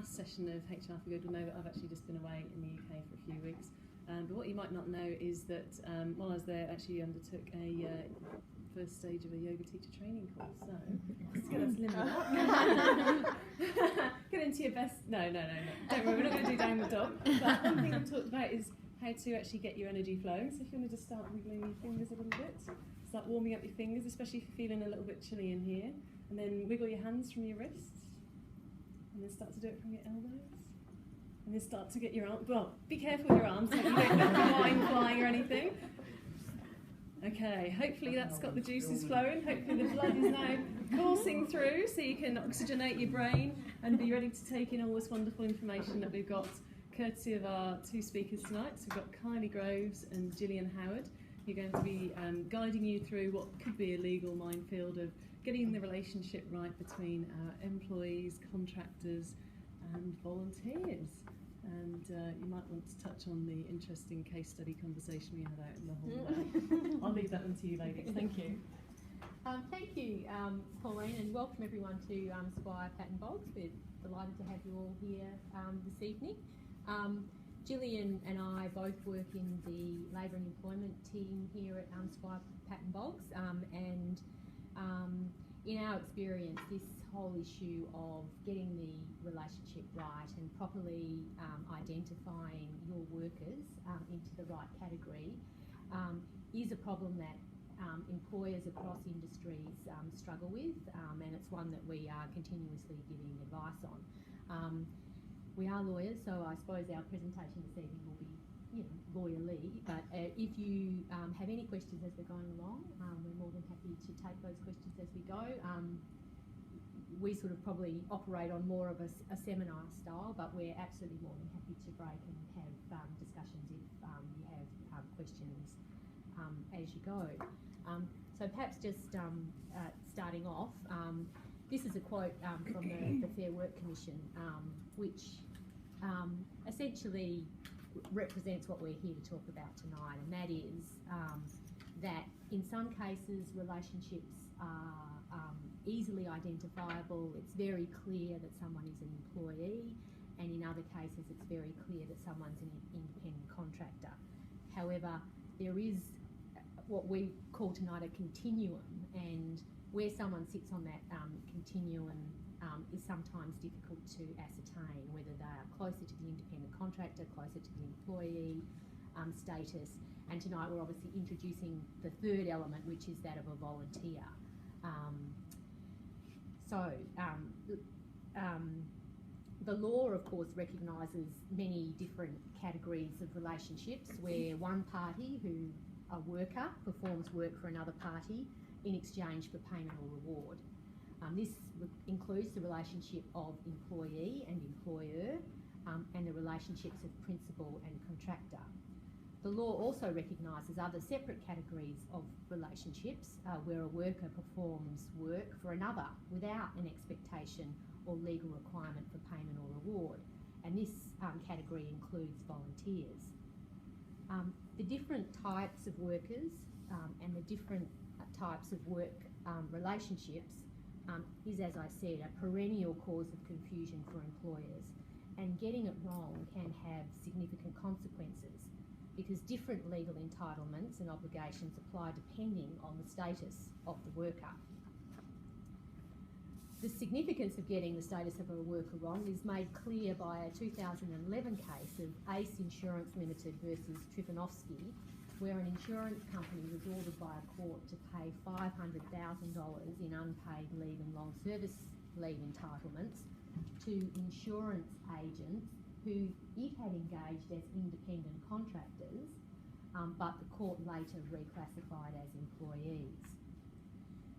past session of HR for Good will know that I've actually just been away in the UK for a few weeks. But what you might not know is that while I was there, I actually undertook a first stage of a yoga teacher training course. So let's limit up. Get into your best. No. Don't worry, we're not going to do down the dog. But one thing I've talked about is how to actually get your energy flowing. So if you want to just start wiggling your fingers a little bit, start warming up your fingers, especially if you're feeling a little bit chilly in here, and then wiggle your hands from your wrists, and then start to do it from your elbows. And then start to get your arms, well, be careful with your arms, so you don't get the wine flying or anything. Okay, hopefully that's got the juices flowing, hopefully the blood is now coursing through so you can oxygenate your brain and be ready to take in all this wonderful information that we've got courtesy of our two speakers tonight. So we've got Kylie Groves and Jillian Howard, who are going to be guiding you through what could be a legal minefield of getting the relationship right between our employees, contractors and volunteers. And you might want to touch on the interesting case study conversation we had out in the hallway. I'll leave that one to you, ladies. Thank you. Thank you, Pauline, and welcome everyone to Squire Patton Boggs. We're delighted to have you all here this evening. Gillian and I both work in the Labour and Employment team here at Squire Patton Boggs, and in our experience, this whole issue of getting the relationship right and properly identifying your workers into the right category is a problem that employers across industries struggle with, and it's one that we are continuously giving advice on. We are lawyers, so I suppose our presentation this evening will be, lawyerly, but if you have any questions as we're going along, we're more than happy to take those questions as we go. We sort of probably operate on more of a seminar style, but we're absolutely more than happy to break and have discussions if you have questions as you go. So perhaps just starting off, this is a quote from the Fair Work Commission, which essentially represents what we're here to talk about tonight, and that is that in some cases relationships are easily identifiable. It's very clear that someone is an employee, and in other cases it's very clear that someone's an independent contractor. However, there is what we call tonight a continuum, and where someone sits on that continuum is sometimes difficult to ascertain, whether they are closer to the independent contractor, closer to the employee status, and tonight we're obviously introducing the third element, which is that of a volunteer. The law, of course, recognises many different categories of relationships where one party, who a worker, performs work for another party in exchange for payment or reward. This includes the relationship of employee and employer, and the relationships of principal and contractor. The law also recognises other separate categories of relationships where a worker performs work for another without an expectation or legal requirement for payment or reward, and this category includes volunteers. The different types of workers and the different types of work relationships is, as I said, a perennial cause of confusion for employers, and getting it wrong can have significant consequences because different legal entitlements and obligations apply depending on the status of the worker. The significance of getting the status of a worker wrong is made clear by a 2011 case of Ace Insurance Limited versus Trifanovsky, where an insurance company was ordered by a court to pay $500,000 in unpaid leave and long service leave entitlements to insurance agents who it had engaged as independent contractors, but the court later reclassified as employees.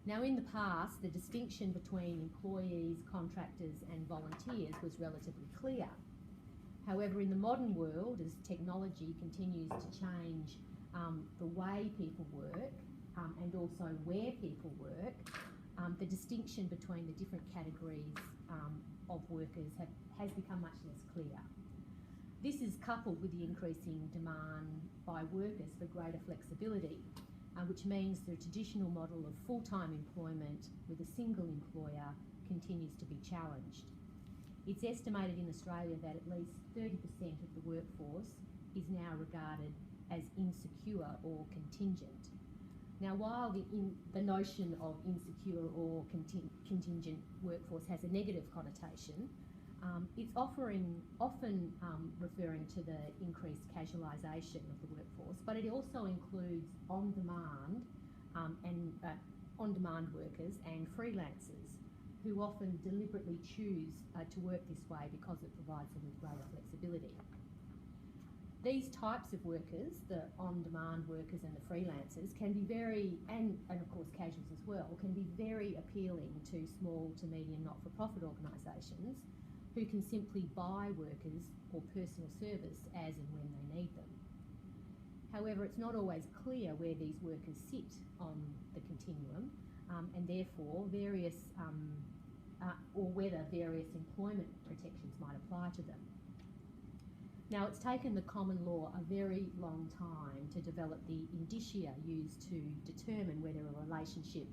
Now, in the past, the distinction between employees, contractors and volunteers was relatively clear. However, in the modern world, as technology continues to change the way people work and also where people work, the distinction between the different categories of workers has become much less clear. This is coupled with the increasing demand by workers for greater flexibility, which means the traditional model of full-time employment with a single employer continues to be challenged. It's estimated in Australia that at least 30% of the workforce is now regarded as insecure or contingent. Now, while the notion of insecure or contingent workforce has a negative connotation, it's often referring to the increased casualisation of the workforce, but it also includes on-demand workers and freelancers who often deliberately choose to work this way because it provides them with greater flexibility. These types of workers, the on-demand workers and the freelancers, can be very, and of course casuals as well, can be very appealing to small to medium not-for-profit organisations who can simply buy workers or personal service as and when they need them. However, it's not always clear where these workers sit on the continuum, and therefore whether various employment protections might apply to them. Now, it's taken the common law a very long time to develop the indicia used to determine whether a relationship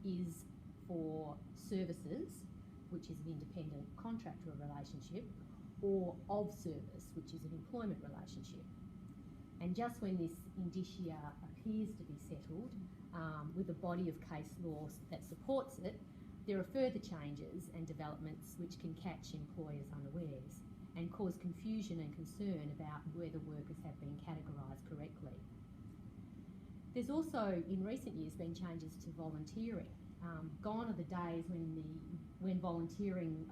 is for services, which is an independent contractor relationship, or of service, which is an employment relationship. And just when this indicia appears to be settled, with a body of case law that supports it, there are further changes and developments which can catch employers unawares and cause confusion and concern about whether workers have been categorised correctly. There's also, in recent years, been changes to volunteering. Gone are the days when volunteering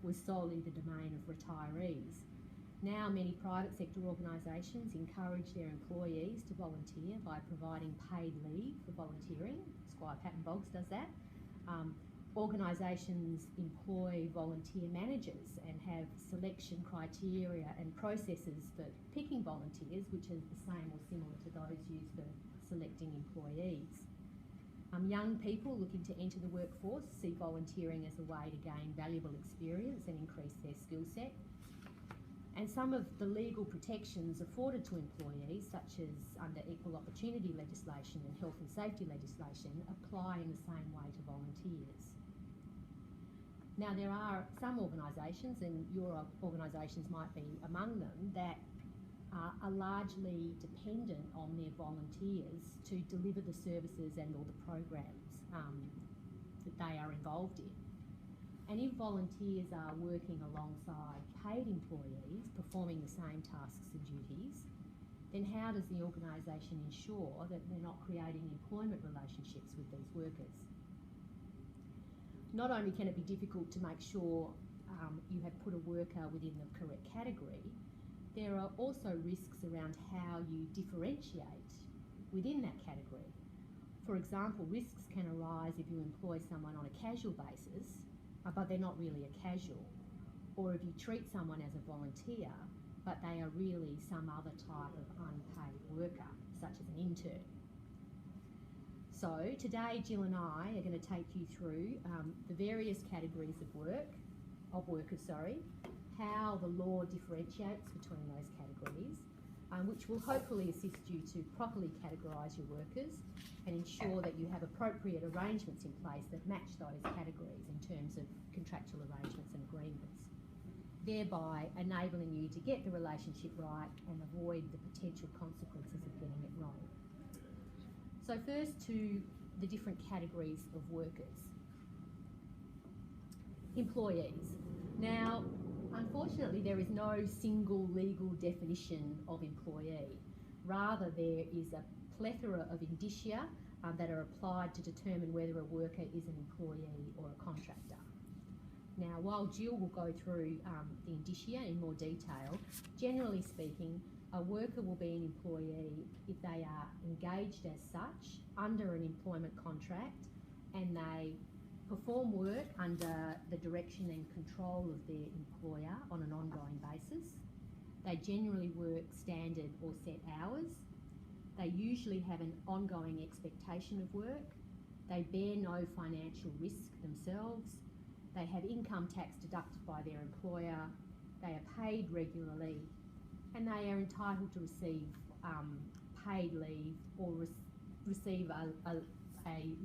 was solely the domain of retirees. Now, many private sector organisations encourage their employees to volunteer by providing paid leave for volunteering. Squire Patton Boggs does that. Organisations employ volunteer managers and have selection criteria and processes for picking volunteers, which are the same or similar to those used for selecting employees. Young people looking to enter the workforce see volunteering as a way to gain valuable experience and increase their skill set. And some of the legal protections afforded to employees, such as under equal opportunity legislation and health and safety legislation, apply in the same way to volunteers. Now, there are some organisations, and your organisations might be among them, that are largely dependent on their volunteers to deliver the services and all the programs that they are involved in. And if volunteers are working alongside paid employees performing the same tasks and duties, then how does the organisation ensure that they're not creating employment relationships with these workers? Not only can it be difficult to make sure you have put a worker within the correct category, there are also risks around how you differentiate within that category. For example, risks can arise if you employ someone on a casual basis, but they're not really a casual, or if you treat someone as a volunteer, but they are really some other type of unpaid worker, such as an intern. So today, Jill and I are going to take you through the various categories of workers, how the law differentiates between those categories, which will hopefully assist you to properly categorise your workers and ensure that you have appropriate arrangements in place that match those categories in terms of contractual arrangements and agreements, thereby enabling you to get the relationship right and avoid the potential consequences of getting it wrong. So first, to the different categories of workers. Employees. Now, unfortunately, there is no single legal definition of employee. Rather, there is a plethora of indicia that are applied to determine whether a worker is an employee or a contractor. Now, while Jill will go through the indicia in more detail, generally speaking, a worker will be an employee if they are engaged as such under an employment contract and they perform work under the direction and control of their employer on an ongoing basis. They generally work standard or set hours. They usually have an ongoing expectation of work. They bear no financial risk themselves. They have income tax deducted by their employer. They are paid regularly, and they are entitled to receive paid leave or receive a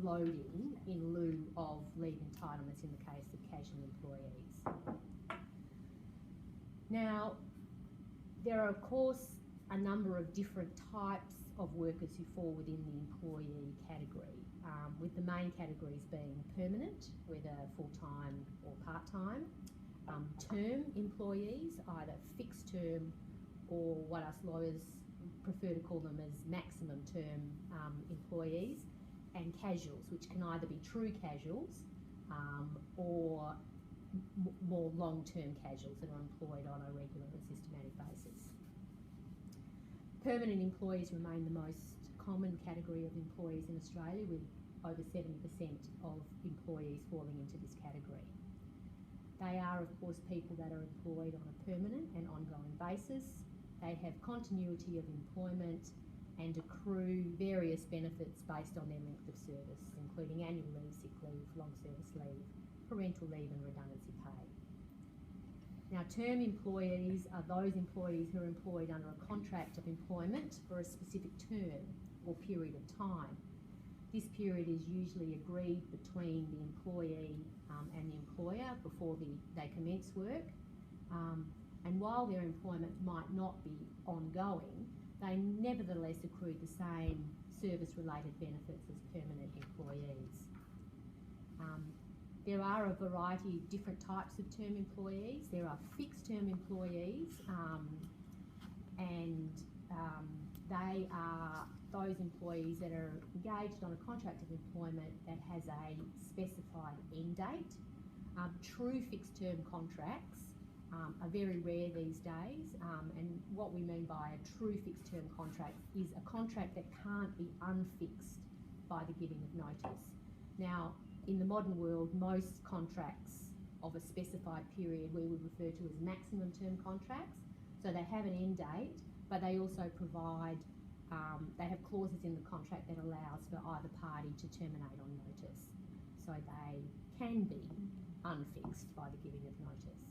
load in lieu of leave entitlements in the case of casual employees. Now, there are of course a number of different types of workers who fall within the employee category, with the main categories being permanent, whether full-time or part-time, term employees, either fixed term or what us lawyers prefer to call them as maximum term employees, and casuals, which can either be true casuals or more long-term casuals that are employed on a regular and systematic basis. Permanent employees remain the most common category of employees in Australia, with over 70% of employees falling into this category. They are, of course, people that are employed on a permanent and ongoing basis. They have continuity of employment and accrue various benefits based on their length of service, including annual leave, sick leave, long service leave, parental leave and redundancy pay. Now, term employees are those employees who are employed under a contract of employment for a specific term or period of time. This period is usually agreed between the employee and the employer before they commence work. And while their employment might not be ongoing, they nevertheless accrue the same service-related benefits as permanent employees. There are a variety of different types of term employees. There are fixed-term employees, and they are those employees that are engaged on a contract of employment that has a specified end date. True fixed-term contracts are very rare these days, and what we mean by a true fixed-term contract is a contract that can't be unfixed by the giving of notice. Now, in the modern world, most contracts of a specified period we would refer to as maximum term contracts. So they have an end date, but they also provide, they have clauses in the contract that allows for either party to terminate on notice. So they can be unfixed by the giving of notice.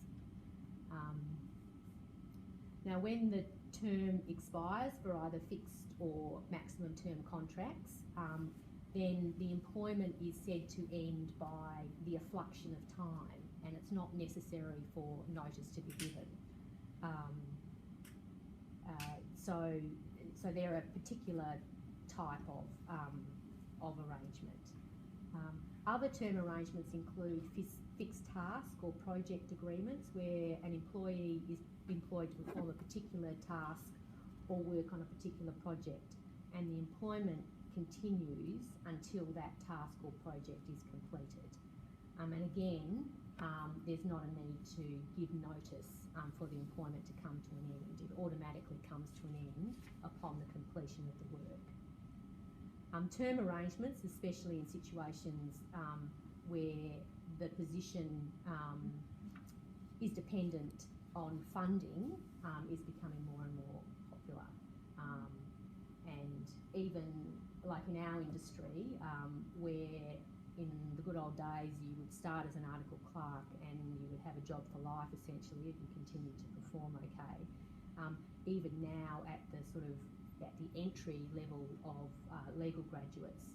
Now, when the term expires for either fixed or maximum term contracts, then the employment is said to end by the effluxion of time, and it's not necessary for notice to be given. So they're a particular type of arrangement. Other term arrangements include fixed task or project agreements, where an employee is employed to perform a particular task or work on a particular project, and the employment continues until that task or project is completed. And again, there's not a need to give notice for the employment to come to an end. It automatically comes to an end upon the completion of the work. Term arrangements, especially in situations where the position is dependent on funding, is becoming more and more popular. And even like in our industry, where in the good old days you would start as an article clerk and you would have a job for life essentially if you continued to perform okay. Even now at the entry level of legal graduates,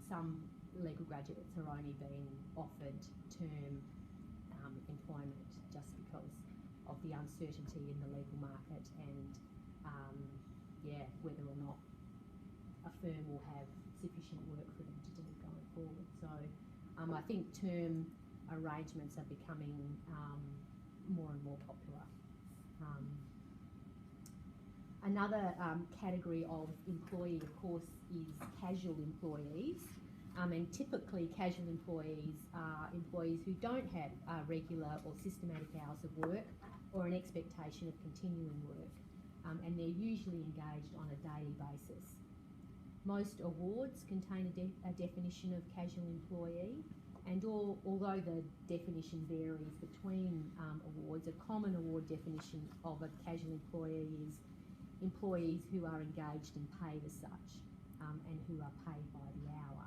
some legal graduates are only being offered term employment just because of the uncertainty in the legal market and whether or not a firm will have sufficient work for them to do going forward. So I think term arrangements are becoming more and more popular. Another category of employee, of course, is casual employees. And typically casual employees are employees who don't have regular or systematic hours of work or an expectation of continuing work. And they're usually engaged on a daily basis. Most awards contain a definition of casual employee, and although the definition varies between awards, a common award definition of a casual employee is employees who are engaged and paid as such, and who are paid by the hour.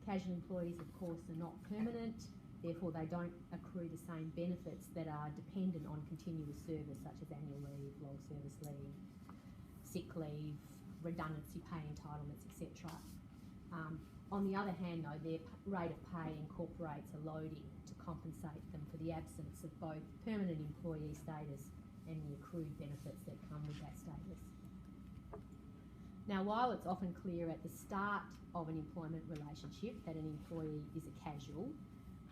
Casual employees, of course, are not permanent, therefore they don't accrue the same benefits that are dependent on continuous service, such as annual leave, long service leave, sick leave, redundancy pay entitlements, etc. On the other hand, though, their rate of pay incorporates a loading to compensate them for the absence of both permanent employee status and the accrued benefits that come with that status. Now, while it's often clear at the start of an employment relationship that an employee is a casual,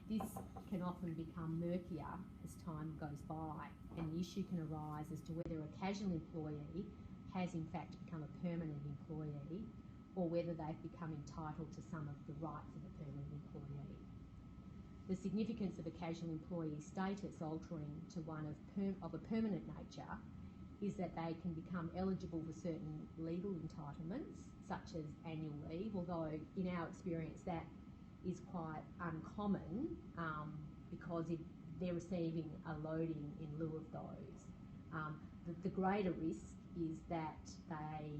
this can often become murkier as time goes by, and the issue can arise as to whether a casual employee has in fact become a permanent employee, or whether they've become entitled to some of the rights of a permanent employee. The significance of a casual employee status altering to one of a permanent nature is that they can become eligible for certain legal entitlements, such as annual leave, although in our experience that is quite uncommon because if they're receiving a loading in lieu of those. The greater risk is that they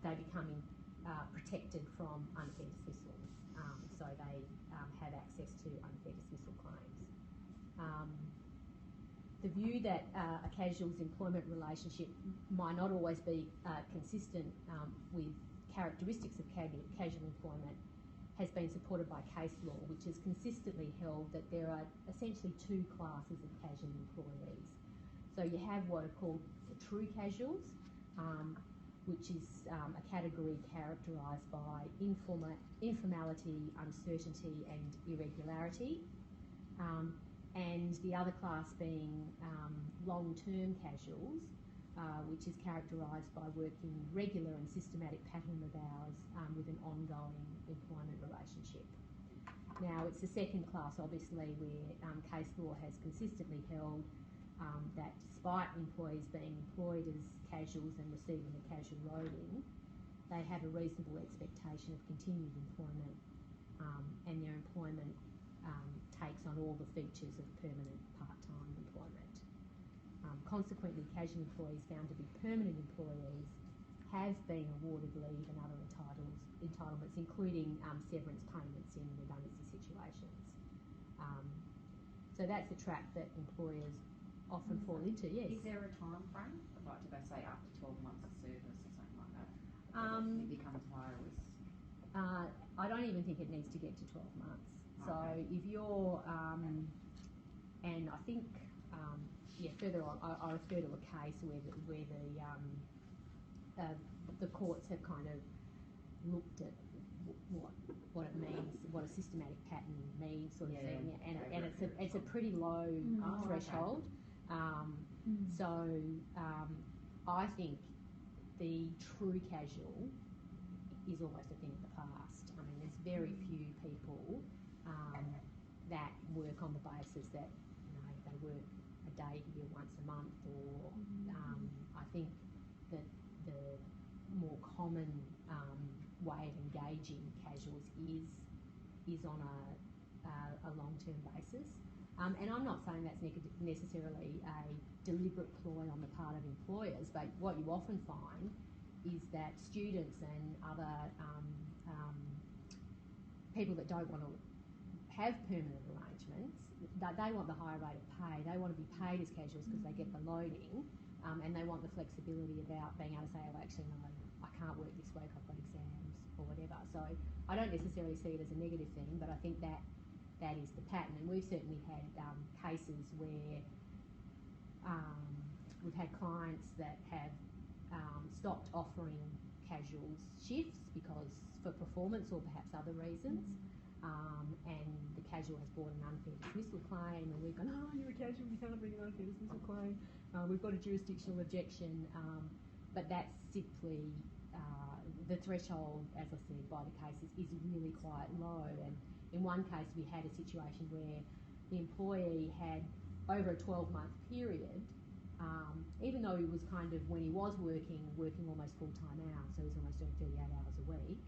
become protected from unfair dismissal, so they have access to unfair dismissal claims. The view that a casual's employment relationship might not always be consistent with characteristics of casual employment has been supported by case law, which has consistently held that there are essentially two classes of casual employees. So you have what are called the true casuals, which is a category characterised by informality, uncertainty and irregularity. And the other class being long-term casuals, which is characterised by working regular and systematic pattern of hours with an ongoing employment relationship. Now, it's the second class, obviously, where case law has consistently held that despite employees being employed as casuals and receiving a casual loading, they have a reasonable expectation of continued employment, and their employment takes on all the features of permanent part-time employment. Consequently, casual employees found to be permanent employees have been awarded leave and other entitlements, including severance payments in redundancy situations. So that's a trap that employers often fall into, yes. Is there a time frame? Like, do they say after 12 months of service or something like that? It becomes higher risk? I don't even think it needs to get to 12 months. So if you're, and I think, further on, I refer to a case where the courts have kind of looked at what it means, what a systematic pattern means, sort of thing, and it's a pretty low threshold. So I think the true casual is almost a thing of the past. I mean, there's very few people that work on the basis that they work a day here once a month, or I think that the more common way of engaging casuals is on a long-term basis. And I'm not saying that's necessarily a deliberate ploy on the part of employers, but what you often find is that students and other people that don't want to have permanent arrangements, they want the higher rate of pay. They want to be paid as casuals because they get the loading, and they want the flexibility about being able to say, oh, actually, no, I can't work this week, I've got exams or whatever. So I don't necessarily see it as a negative thing, but I think that is the pattern. And we've certainly had cases where we've had clients that have stopped offering casuals shifts because for performance or perhaps other reasons, and the casual has brought an unfair dismissal claim, and we've gone, oh, you're a casual, you can't bring an unfair dismissal claim. We've got a jurisdictional objection, but that's simply the threshold, as I said, by the cases is really quite low. And in one case, we had a situation where the employee had, over a 12-month period, even though he was kind of, when he was working almost full-time hours, so he was almost doing 38 hours a week,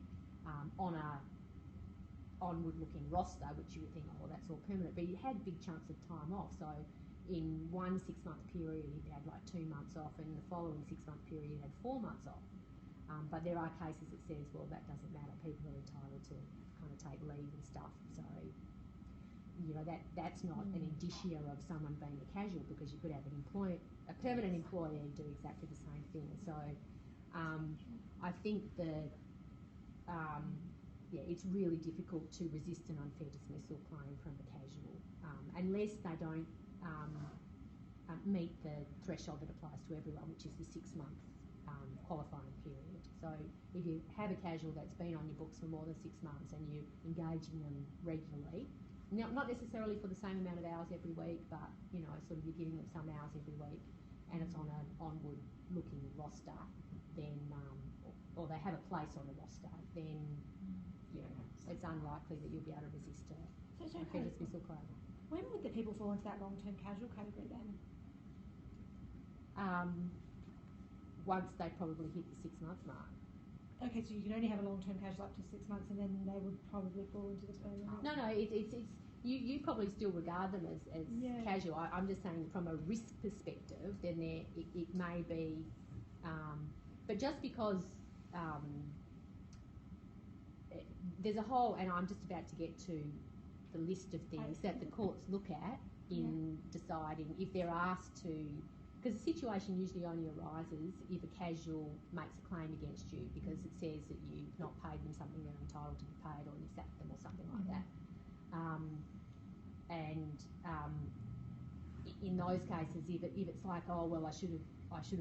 on a onward-looking roster, which you would think, oh, well, that's all permanent, but he had big chunks of time off. So in one 6-month period, he had like 2 months off, and in the following 6-month period, he had 4 months off. But there are cases that says, well, that doesn't matter. People are entitled to kind of take leave and stuff. So, that's not an indicia of someone being a casual, because you could have a permanent employee do exactly the same thing. So I think it's really difficult to resist an unfair dismissal claim from a casual unless they don't meet the threshold that applies to everyone, which is the 6-month qualifying period. So if you have a casual that's been on your books for more than 6 months and you're engaging them regularly, now, not necessarily for the same amount of hours every week, but sort of you're giving them some hours every week, and it's on an onward-looking roster, then or they have a place on the roster, then it's unlikely that you'll be able to resist a fair dismissal claim. When would the people fall into that long-term casual category then? Once they probably hit the 6-month mark. Okay, so you can only have a long-term casual up to 6 months, and then they would probably fall into the permanent. No, it's you probably still regard them as casual. I'm just saying from a risk perspective, then it may be, but just because there's a whole, and I'm just about to get to the list of things that the courts look at in deciding if they're asked to. Because the situation usually only arises if a casual makes a claim against you because it says that you've not paid them something they're entitled to be paid, or you sacked them or something like that. In those cases, if it's like, oh well, I should have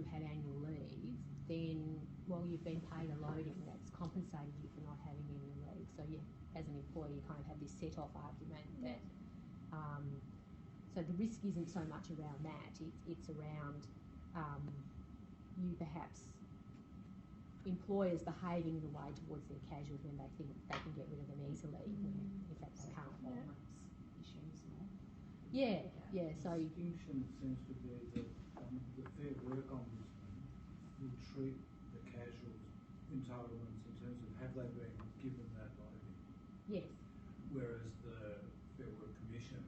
had annual leave, then you've been paid a loading that's compensated you for not having annual leave. So you, as an employee, you kind of have this set-off argument that. So the risk isn't so much around that, it's around you perhaps employers behaving in a way towards their casuals when they think they can get rid of them easily, when in fact they can't. Issues more. Yeah. So the distinction seems to be that the Fair Work Ombudsman will treat the casuals' entitlements in terms of have they been given that loading. yes. Whereas the Fair Work Commission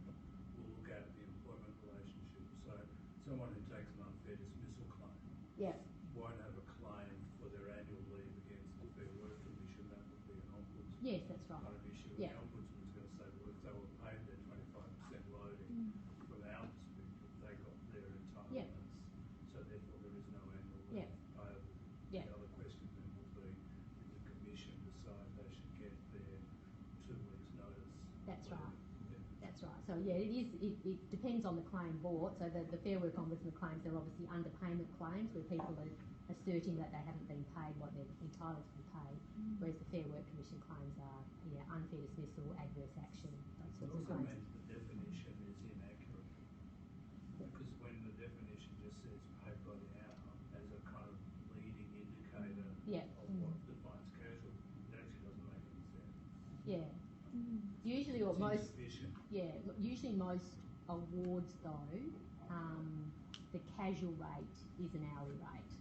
will look at the employment relationship. So someone who takes an unfair dismissal claim won't have a claim for their annual leave against the Fair Work Commission. That would be an Ombudsman Yes, that's right. kind of issue. Yeah. The Ombudsman's going to say, well, if they were paid their 25% loading, from our perspective, they got their entitlements, so therefore there is no annual leave payable. Yeah. The other question then will be, if the Commission decide they should get their 2 weeks' notice. That's right. Yeah. That's right. So it depends on the claim brought. So the Fair Work Ombudsman claims are obviously underpayment claims where people are asserting that they haven't been paid what they're entitled to be paid, whereas the Fair Work Commission claims are unfair dismissal, adverse action, those It sorts of also claims. means the definition is inaccurate, because when the definition just says paid by the hour as a kind of leading indicator of what defines casual, it actually doesn't make any sense. Yeah. Usually, or It's most. insufficient. Yeah. Usually, most awards though, the casual rate is an hourly rate,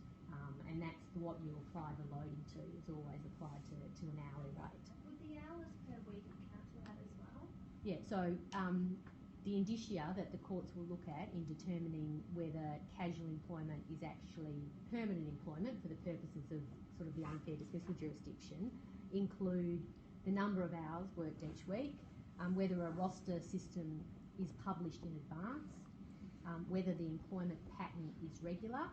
and that's what you apply the loading to. It's always applied to an hourly rate. Would the hours per week count to that as well? Yeah, so the indicia that the courts will look at in determining whether casual employment is actually permanent employment for the purposes of sort of the unfair dismissal jurisdiction include the number of hours worked each week, whether a roster system is published in advance, whether the employment pattern is regular,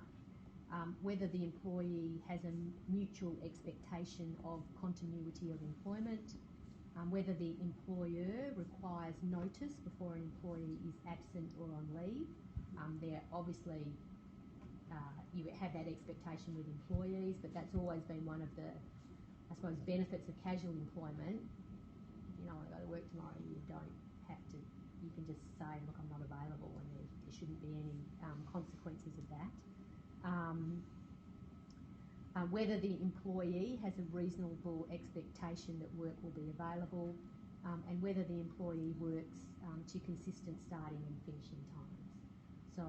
whether the employee has a mutual expectation of continuity of employment, whether the employer requires notice before an employee is absent or on leave. There obviously you have that expectation with employees, but that's always been one of the, I suppose, benefits of casual employment. If you don't want to go to work tomorrow, you don't have to. You can just say, look, I'm not available, and there shouldn't be any consequences of that. Whether the employee has a reasonable expectation that work will be available, and whether the employee works to consistent starting and finishing times. So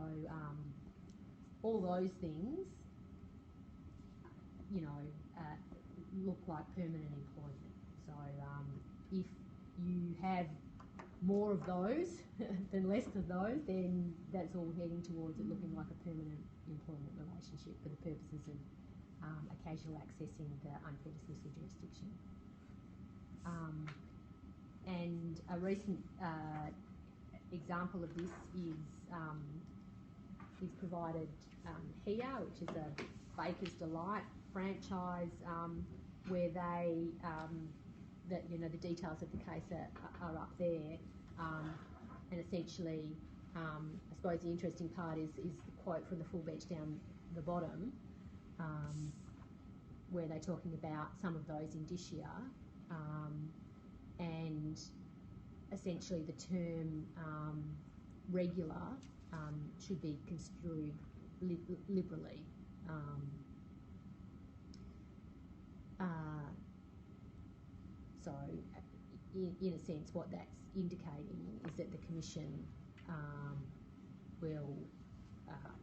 all those things, look like permanent employment. So if you have more of those than less of those, then that's all heading towards it looking like a permanent employment relationship for the purposes of a casual accessing the unfair dismissal jurisdiction. And a recent example of this is provided here, which is a Baker's Delight franchise where they that the details of the case are up there, and essentially, I suppose the interesting part is the quote from the full bench down the bottom, where they're talking about some of those indicia, and essentially the term regular should be construed liberally. So, in a sense, what that's indicating is that the Commission will,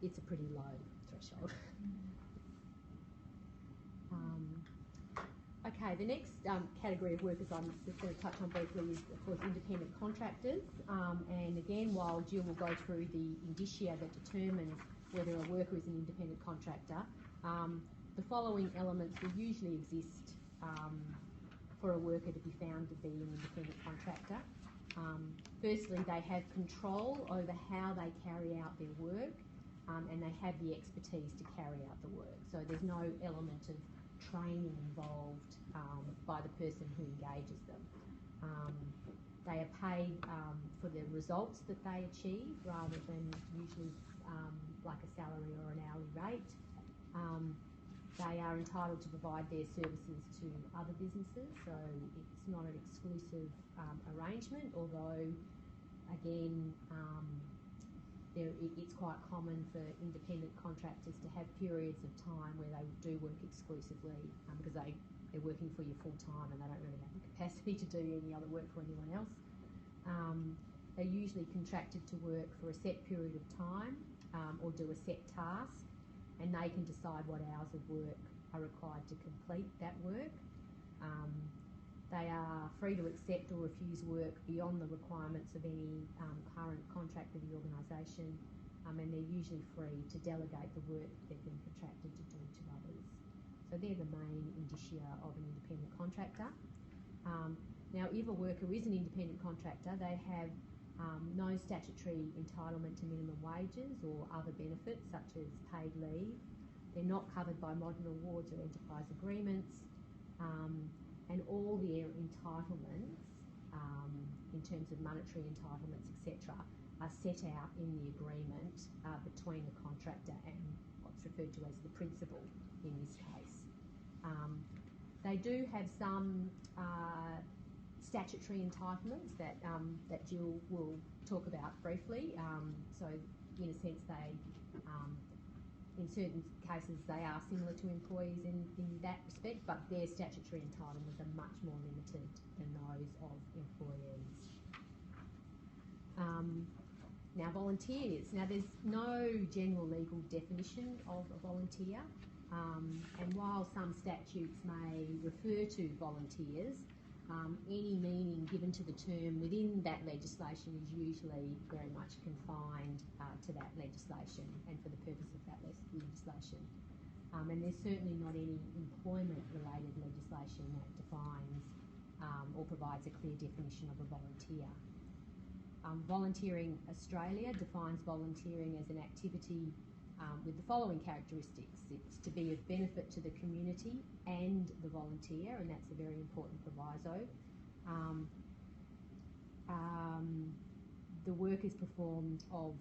it's a pretty low threshold. Okay, the next category of workers I'm just going to touch on briefly is, of course, independent contractors. And again, while Jill will go through the indicia that determines whether a worker is an independent contractor, the following elements will usually exist for a worker to be found to be an independent contractor. Firstly, they have control over how they carry out their work, and they have the expertise to carry out the work. So there's no element of training involved by the person who engages them. They are paid for the results that they achieve rather than usually like a salary or an hourly rate. They are entitled to provide their services to other businesses, so it's not an exclusive arrangement, although again it's quite common for independent contractors to have periods of time where they do work exclusively because they're working for you full time and they don't really have the capacity to do any other work for anyone else. They're usually contracted to work for a set period of time or do a set task, and they can decide what hours of work are required to complete that work. They are free to accept or refuse work beyond the requirements of any current contract of the organisation, and they're usually free to delegate the work they've been contracted to do to others. So they're the main indicia of an independent contractor. Now, if a worker is an independent contractor, they have no statutory entitlement to minimum wages or other benefits such as paid leave. They're not covered by modern awards or enterprise agreements, and all their entitlements, in terms of monetary entitlements, etc., are set out in the agreement between the contractor and what's referred to as the principal in this case. They do have some statutory entitlements that Jill will talk about briefly. So, in a sense, they, in certain cases, they are similar to employees in that respect, but their statutory entitlements are much more limited than those of employees. Now, volunteers. Now, there's no general legal definition of a volunteer, and while some statutes may refer to volunteers, any meaning given to the term within that legislation is usually very much confined to that legislation and for the purpose of that legislation. And there's certainly not any employment-related legislation that defines or provides a clear definition of a volunteer. Volunteering Australia defines volunteering as an activity with the following characteristics. It's to be of benefit to the community and the volunteer, and that's a very important proviso. The work is performed of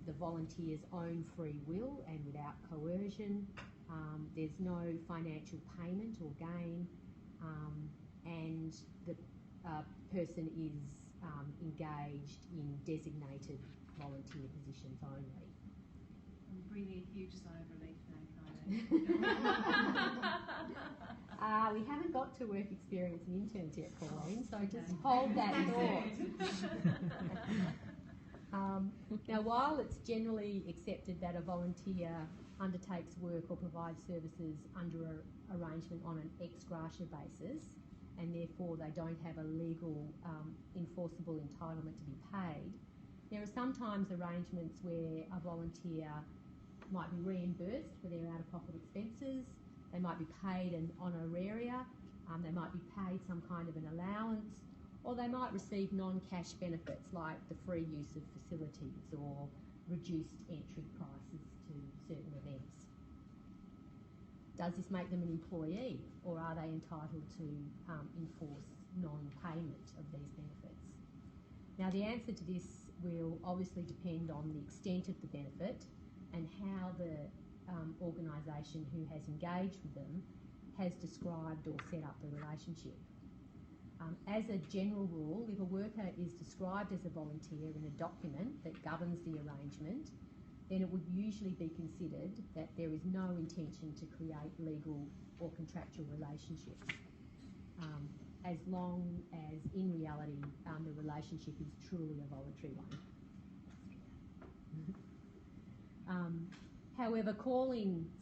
the volunteer's own free will and without coercion. There's no financial payment or gain, and the person is engaged in designated volunteer positions only. I'm breathing a huge sigh of relief now, Kylie. We haven't got to work experience and interns yet, Pauline, so just hold that thought. Now, while it's generally accepted that a volunteer undertakes work or provides services under an arrangement on an ex gratia basis, and therefore they don't have a legal enforceable entitlement to be paid, there are sometimes arrangements where a volunteer might be reimbursed for their out-of-pocket expenses, they might be paid an honoraria, they might be paid some kind of an allowance, or they might receive non-cash benefits like the free use of facilities or reduced entry prices to certain events. Does this make them an employee, or are they entitled to enforce non-payment of these benefits? Now, the answer to this will obviously depend on the extent of the benefit and how the organisation who has engaged with them has described or set up the relationship. As a general rule, if a worker is described as a volunteer in a document that governs the arrangement, then it would usually be considered that there is no intention to create legal or contractual relationships, as long as in reality the relationship is truly a voluntary one. However,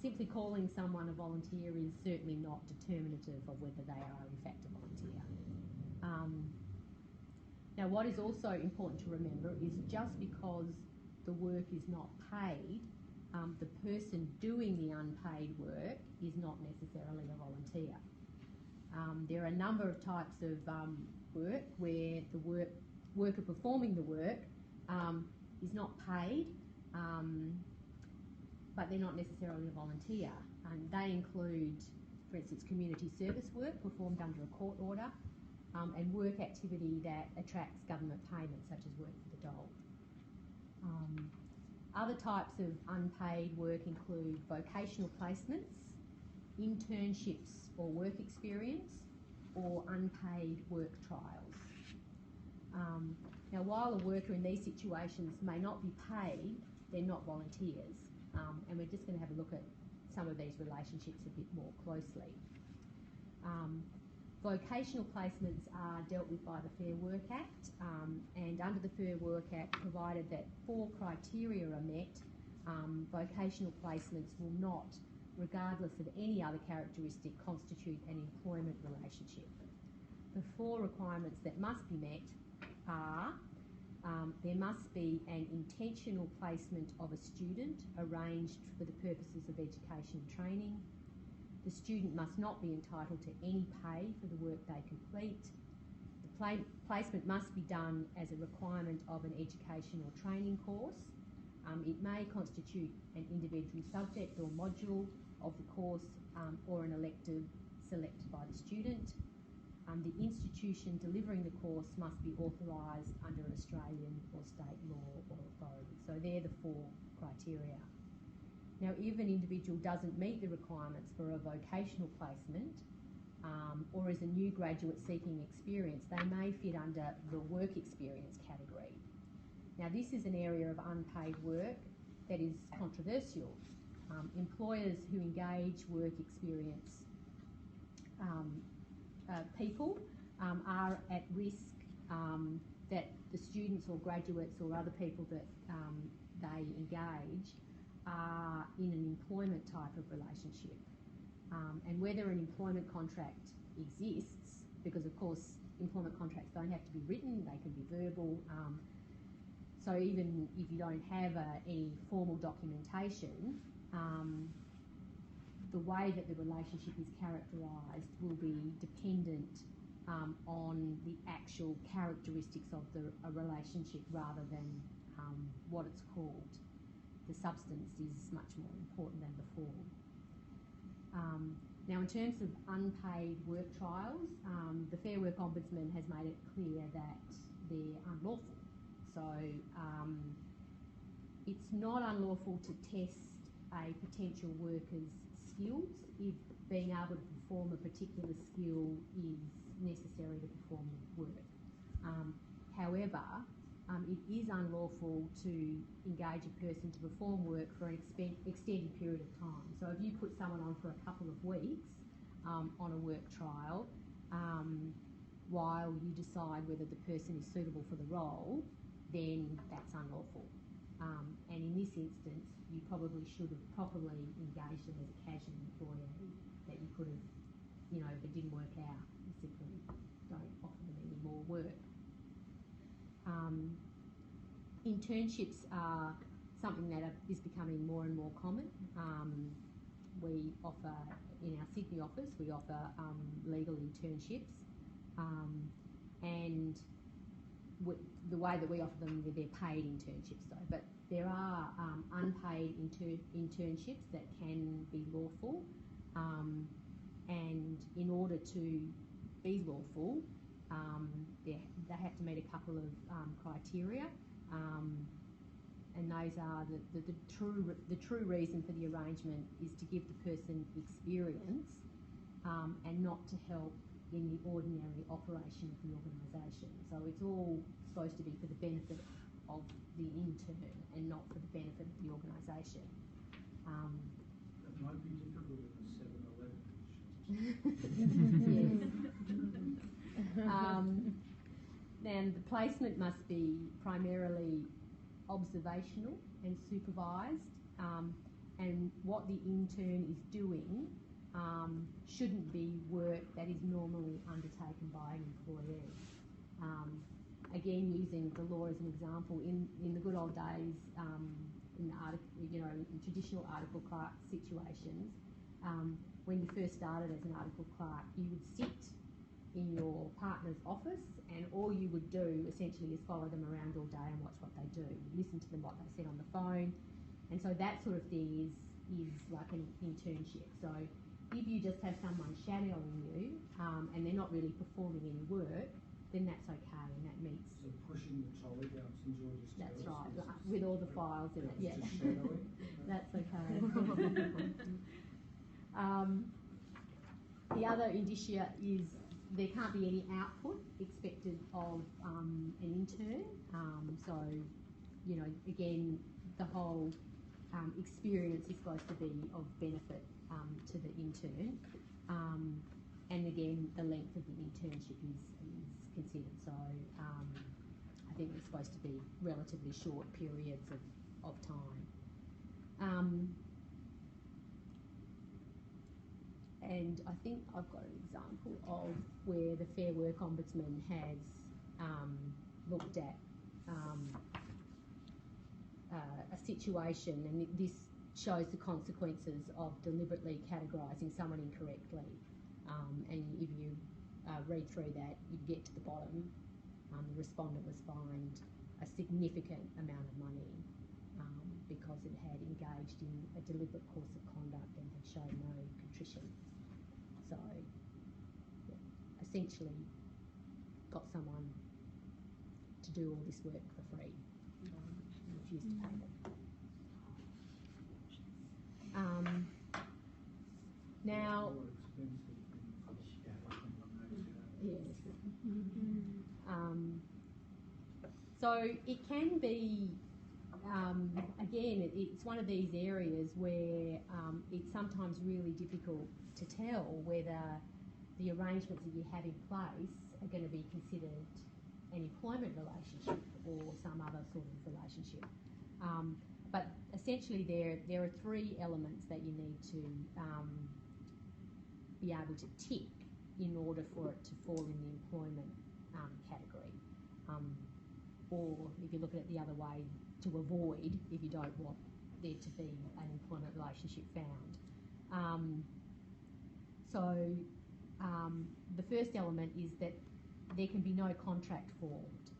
simply calling someone a volunteer is certainly not determinative of whether they are in fact a volunteer. Now, what is also important to remember is just because the work is not paid, the person doing the unpaid work is not necessarily a volunteer. There are a number of types of work where the worker performing the work is not paid, but they're not necessarily a volunteer. And they include, for instance, community service work performed under a court order, and work activity that attracts government payments, such as work for the dole. Other types of unpaid work include vocational placements, internships or work experience, or unpaid work trials. Now, while a worker in these situations may not be paid, they're not volunteers, and we're just going to have a look at some of these relationships a bit more closely. Vocational placements are dealt with by the Fair Work Act, and under the Fair Work Act, provided that 4 criteria are met, vocational placements will not, regardless of any other characteristic, constitute an employment relationship. The 4 requirements that must be met are there must be an intentional placement of a student arranged for the purposes of education and training. The student must not be entitled to any pay for the work they complete. The placement must be done as a requirement of an education or training course. It may constitute an individual subject or module of the course or an elective selected by the student. The institution delivering the course must be authorised under an Australian or state law or authority. So they're the 4 criteria. Now, if an individual doesn't meet the requirements for a vocational placement or is a new graduate seeking experience, they may fit under the work experience category. Now, this is an area of unpaid work that is controversial. Employers who engage work experience people are at risk that the students or graduates or other people that they engage are in an employment type of relationship. And whether an employment contract exists, because of course employment contracts don't have to be written, they can be verbal, so even if you don't have any formal documentation, the way that the relationship is characterised will be dependent on the actual characteristics of a relationship rather than what it's called. The substance is much more important than the form. Now, in terms of unpaid work trials, the Fair Work Ombudsman has made it clear that they're unlawful. So it's not unlawful to test a potential worker's skills if being able to perform a particular skill is necessary to perform the work. However, it is unlawful to engage a person to perform work for an extended period of time. So if you put someone on for a couple of weeks on a work trial, while you decide whether the person is suitable for the role, then that's unlawful. And in this instance, you probably should have properly engaged them as a casual employee, that you could have, if it didn't work out, you simply don't offer them any more work. Internships are something that is becoming more and more common. We offer, in our Sydney office, we offer legal internships, and the way that we offer them, they're paid internships though, but there are unpaid internships that can be lawful, and in order to be lawful, they have to meet a couple of criteria, and those are the true reason for the arrangement is to give the person experience and not to help in the ordinary operation of the organisation. So it's all supposed to be for the benefit of the intern and not for the benefit of the organisation. That might be difficult in a 7-Eleven. Then the placement must be primarily observational and supervised, and what the intern is doing shouldn't be work that is normally undertaken by an employee. Again, using the law as an example, in the good old days, in traditional article clerk situations, when you first started as an article clerk, you would sit in your partner's office, and all you would do essentially is follow them around all day and watch what they do. You listen to them, what they said on the phone, and so that sort of thing is like an internship. So if you just have someone shadowing you and they're not really performing any work, then that's okay, and that meets. So pushing the trolley down St George's. That's right, with all the files in it. Yeah, just shadowing. That's okay. The other indicia is there can't be any output expected of an intern. So, again, the whole experience is supposed to be of benefit to the intern. And again, the length of the internship is considered. So I think it's supposed to be relatively short periods of time. And I think I've got an example of where the Fair Work Ombudsman has looked at a situation, and this shows the consequences of deliberately categorising someone incorrectly. And if you read through that, you get to the bottom. The respondent was fined a significant amount of money because it had engaged in a deliberate course of conduct and had shown no contrition. So, yeah, essentially got someone to do all this work for free and refused to pay them. Now, yes. So it can be, again, it's one of these areas where it's sometimes really difficult to tell whether the arrangements that you have in place are going to be considered an employment relationship or some other sort of relationship. But essentially there are three elements that you need to be able to tick in order for it to fall in the employment category. Or if you look at it the other way, to avoid if you don't want there to be an employment relationship found. The first element is that there can be no contract formed,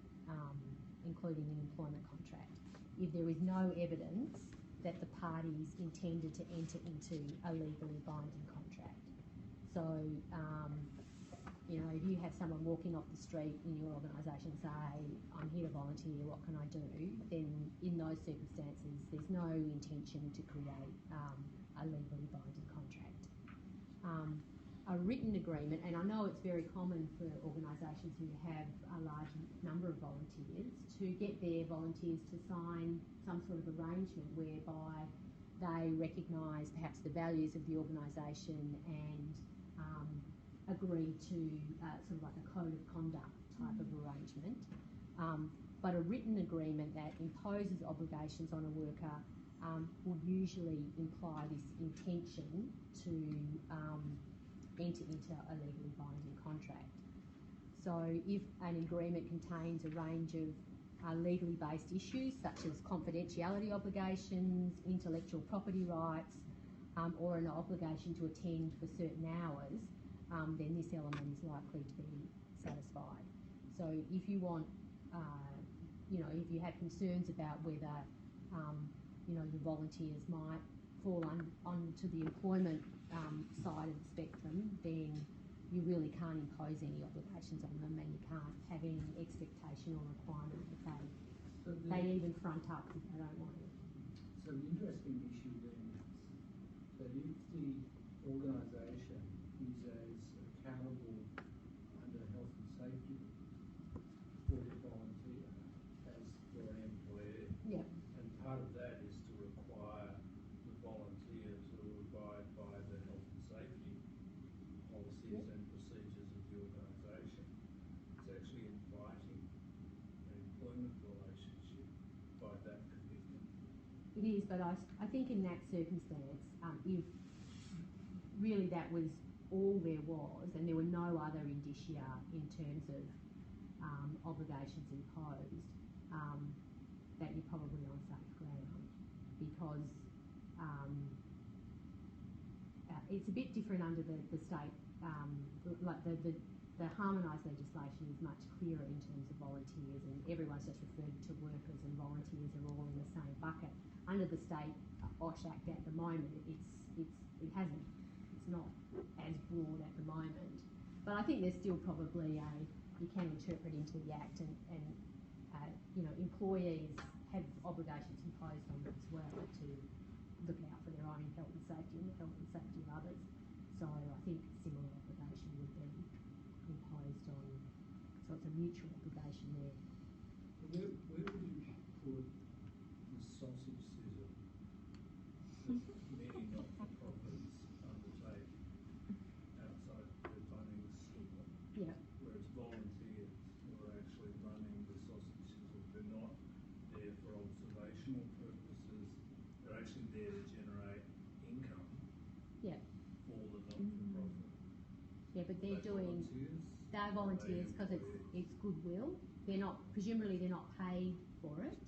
including an employment contract, if there is no evidence that the parties intended to enter into a legally binding contract. So, if you have someone walking off the street in your organisation and say, I'm here to volunteer, what can I do? Then in those circumstances, there's no intention to create a legally binding contract. A written agreement, and I know it's very common for organisations who have a large number of volunteers to get their volunteers to sign some sort of arrangement whereby they recognise perhaps the values of the organisation and agree to sort of like a code of conduct type of arrangement. But a written agreement that imposes obligations on a worker will usually imply this intention to enter into a legally binding contract. So if an agreement contains a range of legally based issues such as confidentiality obligations, intellectual property rights, or an obligation to attend for certain hours, then this element is likely to be satisfied. So if you want, if you have concerns about whether, your volunteers might fall onto the employment side of the spectrum, then you really can't impose any obligations on them, and you can't have any expectation or requirement that they even front up if they don't want to. So the interesting issue then is that if the organisation is as accountable under health and safety for the volunteer as for an employee, Yeah. And part of that is to require the volunteer to abide by the health and safety policies and procedures of the organisation. It's actually inviting an employment relationship by that commitment. It is, but I think in that circumstance, if really that was all there was and there were no other indicia in terms of obligations imposed, that you're probably on safe ground, because it's a bit different under the state, like the harmonised legislation is much clearer in terms of volunteers, and everyone's just referred to workers, and volunteers are all in the same bucket. Under the state OSH Act at the moment, it's not as broad at the moment, but I think there's still probably you can interpret into the Act, and employees have obligations imposed on them as well to look out for their own health and safety and the health and safety of others. So I think similar obligation would be imposed on, so it's a mutual obligation there. Where would you put the sausage sizzle that many not-for-profits undertake outside their Bunnings store? Yeah. Where it's volunteers who are actually running the sausage sizzle. They're not there for observational purposes. They're actually there to generate income Yeah. for the not-for-profit. Yeah, but they're volunteers because it's goodwill. They're not, presumably they're not paid for it.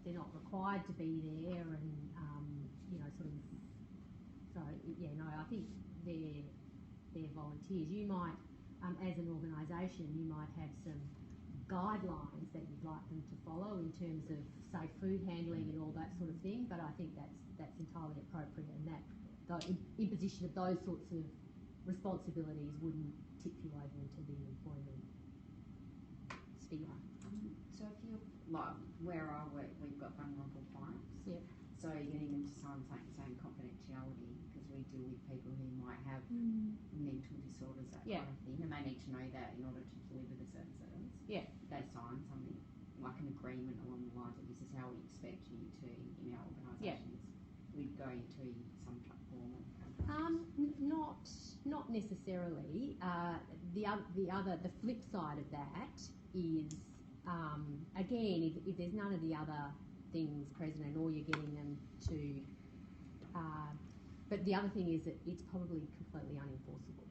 They're not required to be there, and I think they're volunteers. You might, as an organisation, you might have some guidelines that you'd like them to follow in terms of safe food handling and all that sort of thing, but I think that's entirely appropriate, and that the imposition of those sorts of responsibilities wouldn't tip you over into the employment sphere. So if you're, like where I work, we've got vulnerable clients. Yeah. So getting them to sign saying confidentiality, because we deal with people who might have mental disorders, that kind of thing, and they need to know that in order to deliver the services. Yeah. They sign something like an agreement along the lines of this is how we expect you to in our organisations. We'd go into some platform of not necessarily. The flip side of that is again, if there's none of the other things present, and all you're getting them to, but the other thing is that it's probably completely unenforceable.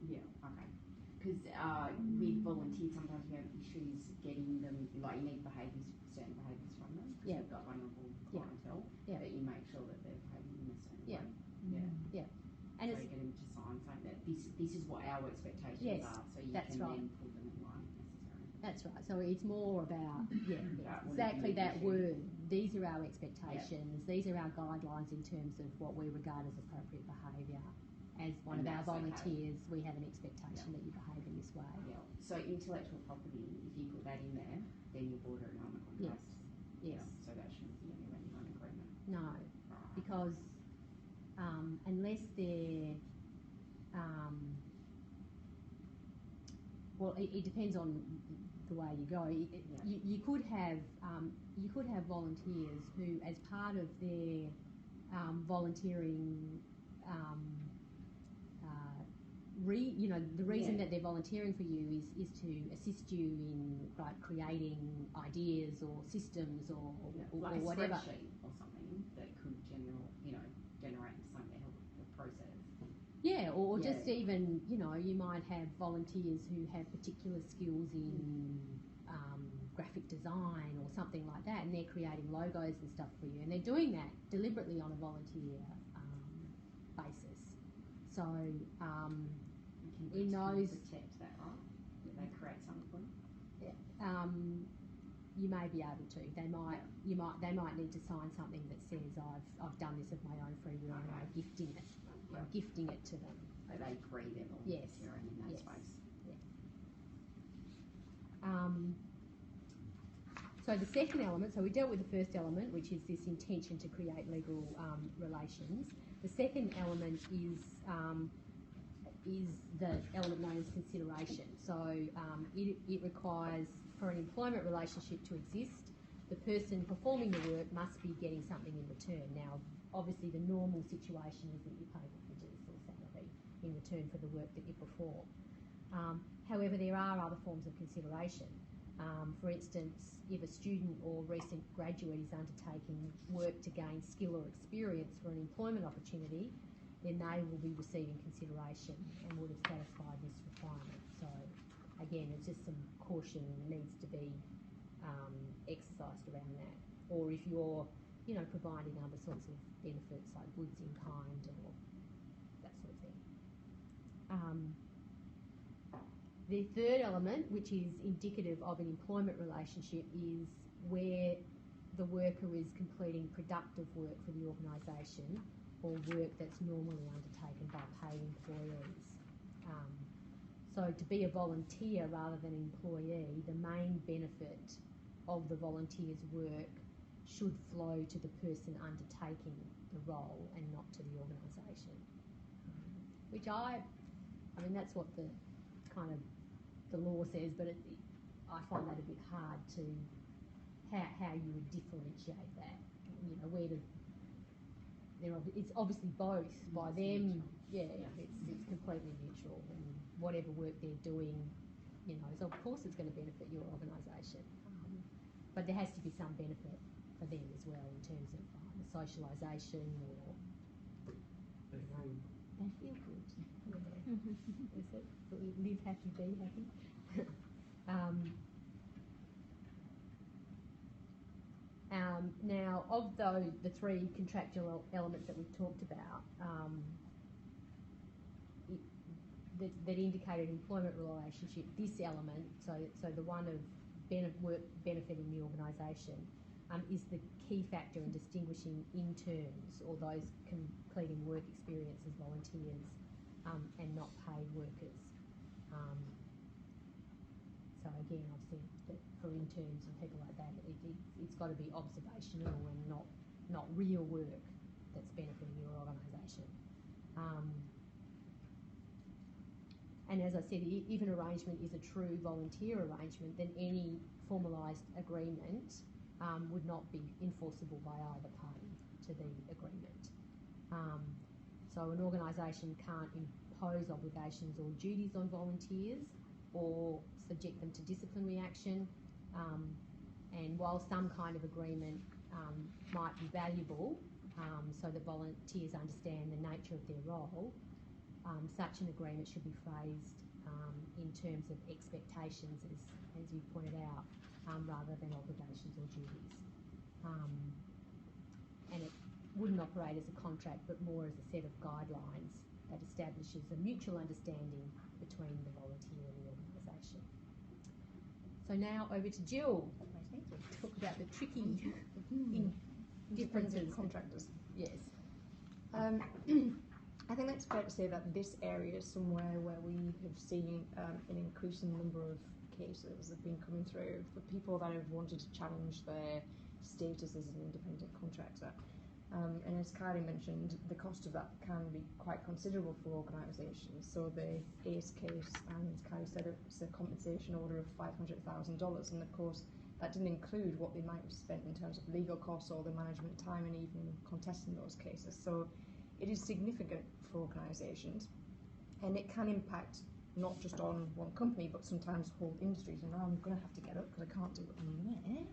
Yeah. Okay. Because with volunteers, sometimes you have issues getting them, like you need certain behaviours from them. Yeah. You've got vulnerable clientele, but you make sure that they're behaving in a certain way. Yeah. And so you get them to sign saying that this is what our expectations are, so you can then put them in line if necessary. That's right. So it's more about exactly that word. These are our expectations. Yeah. These are our guidelines in terms of what we regard as appropriate behaviour. As one of our volunteers, we have an expectation that you behave in this way. Yeah. So intellectual property, if you put that in there, then you're bordering on the contract. Yes. So that shouldn't be anywhere near an agreement. No, because unless they're, it depends on the way you go. You could have volunteers who, as part of their volunteering. The reason that they're volunteering for you is to assist you in creating ideas or systems or like whatever. A spreadsheet or something that could generate something to help the process. Yeah, or just even, you might have volunteers who have particular skills in graphic design or something like that, and they're creating logos and stuff for you, and they're doing that deliberately on a volunteer basis. So in those, protect that, right? That they create something for you. Yeah. you may be able to. They might need to sign something that says I've done this of my own free will and I'm gifting it. I'm gifting it to them. So they agree they're volunteering in that space. Yeah. So the second element, so we dealt with the first element, which is this intention to create legal relations. The second element is the element known as consideration. So it requires, for an employment relationship to exist, the person performing the work must be getting something in return. Now, obviously the normal situation is that you pay wages or salary in return for the work that you perform. However, there are other forms of consideration. For instance, if a student or recent graduate is undertaking work to gain skill or experience for an employment opportunity, then they will be receiving consideration and would have satisfied this requirement. So again, it's just some caution needs to be exercised around that. Or if you're, providing other sorts of benefits like goods in kind or that sort of thing. The third element, which is indicative of an employment relationship, is where the worker is completing productive work for the organisation or work that's normally undertaken by paid employees. So to be a volunteer rather than an employee, the main benefit of the volunteer's work should flow to the person undertaking the role and not to the organisation. Which I mean, that's what the kind of the law says, but I find that a bit hard to how you would differentiate that. Where to it's obviously both by them. Yeah, it's completely neutral, and whatever work they're doing, so of course it's going to benefit your organisation, but there has to be some benefit for them as well in terms of socialisation or They feel they feel good. Yeah. Is it? Live happy, be happy. Now, of the three contractual elements that we've talked about, that indicate an employment relationship, this element, so the one of work benefiting the organisation, is the key factor in distinguishing interns or those completing work experience as volunteers and not paid workers. So again, I've said that for interns and people like that, it's got to be observational and not real work that's benefiting your organisation. And as I said, if an arrangement is a true volunteer arrangement, then any formalised agreement would not be enforceable by either party to the agreement. So an organisation can't impose obligations or duties on volunteers or subject them to disciplinary action. And while some kind of agreement might be valuable so that volunteers understand the nature of their role, such an agreement should be phrased in terms of expectations, as you pointed out, rather than obligations or duties. And it wouldn't operate as a contract, but more as a set of guidelines that establishes a mutual understanding between the volunteer and the organisation. So now over to Jill. To talk about the tricky differences. Contractors. Yes. I think it's fair to say that this area is somewhere where we have seen an increasing number of cases that have been coming through for people that have wanted to challenge their status as an independent contractor. And as Kylie mentioned, the cost of that can be quite considerable for organisations. So the ACE case, and as Kylie said, it's a compensation order of $500,000, and of course that didn't include what they might have spent in terms of legal costs or the management time and even contesting those cases. So it is significant for organisations, and it can impact not just on one company, but sometimes whole industries. And now I'm going to have to get up because I can't do it on there.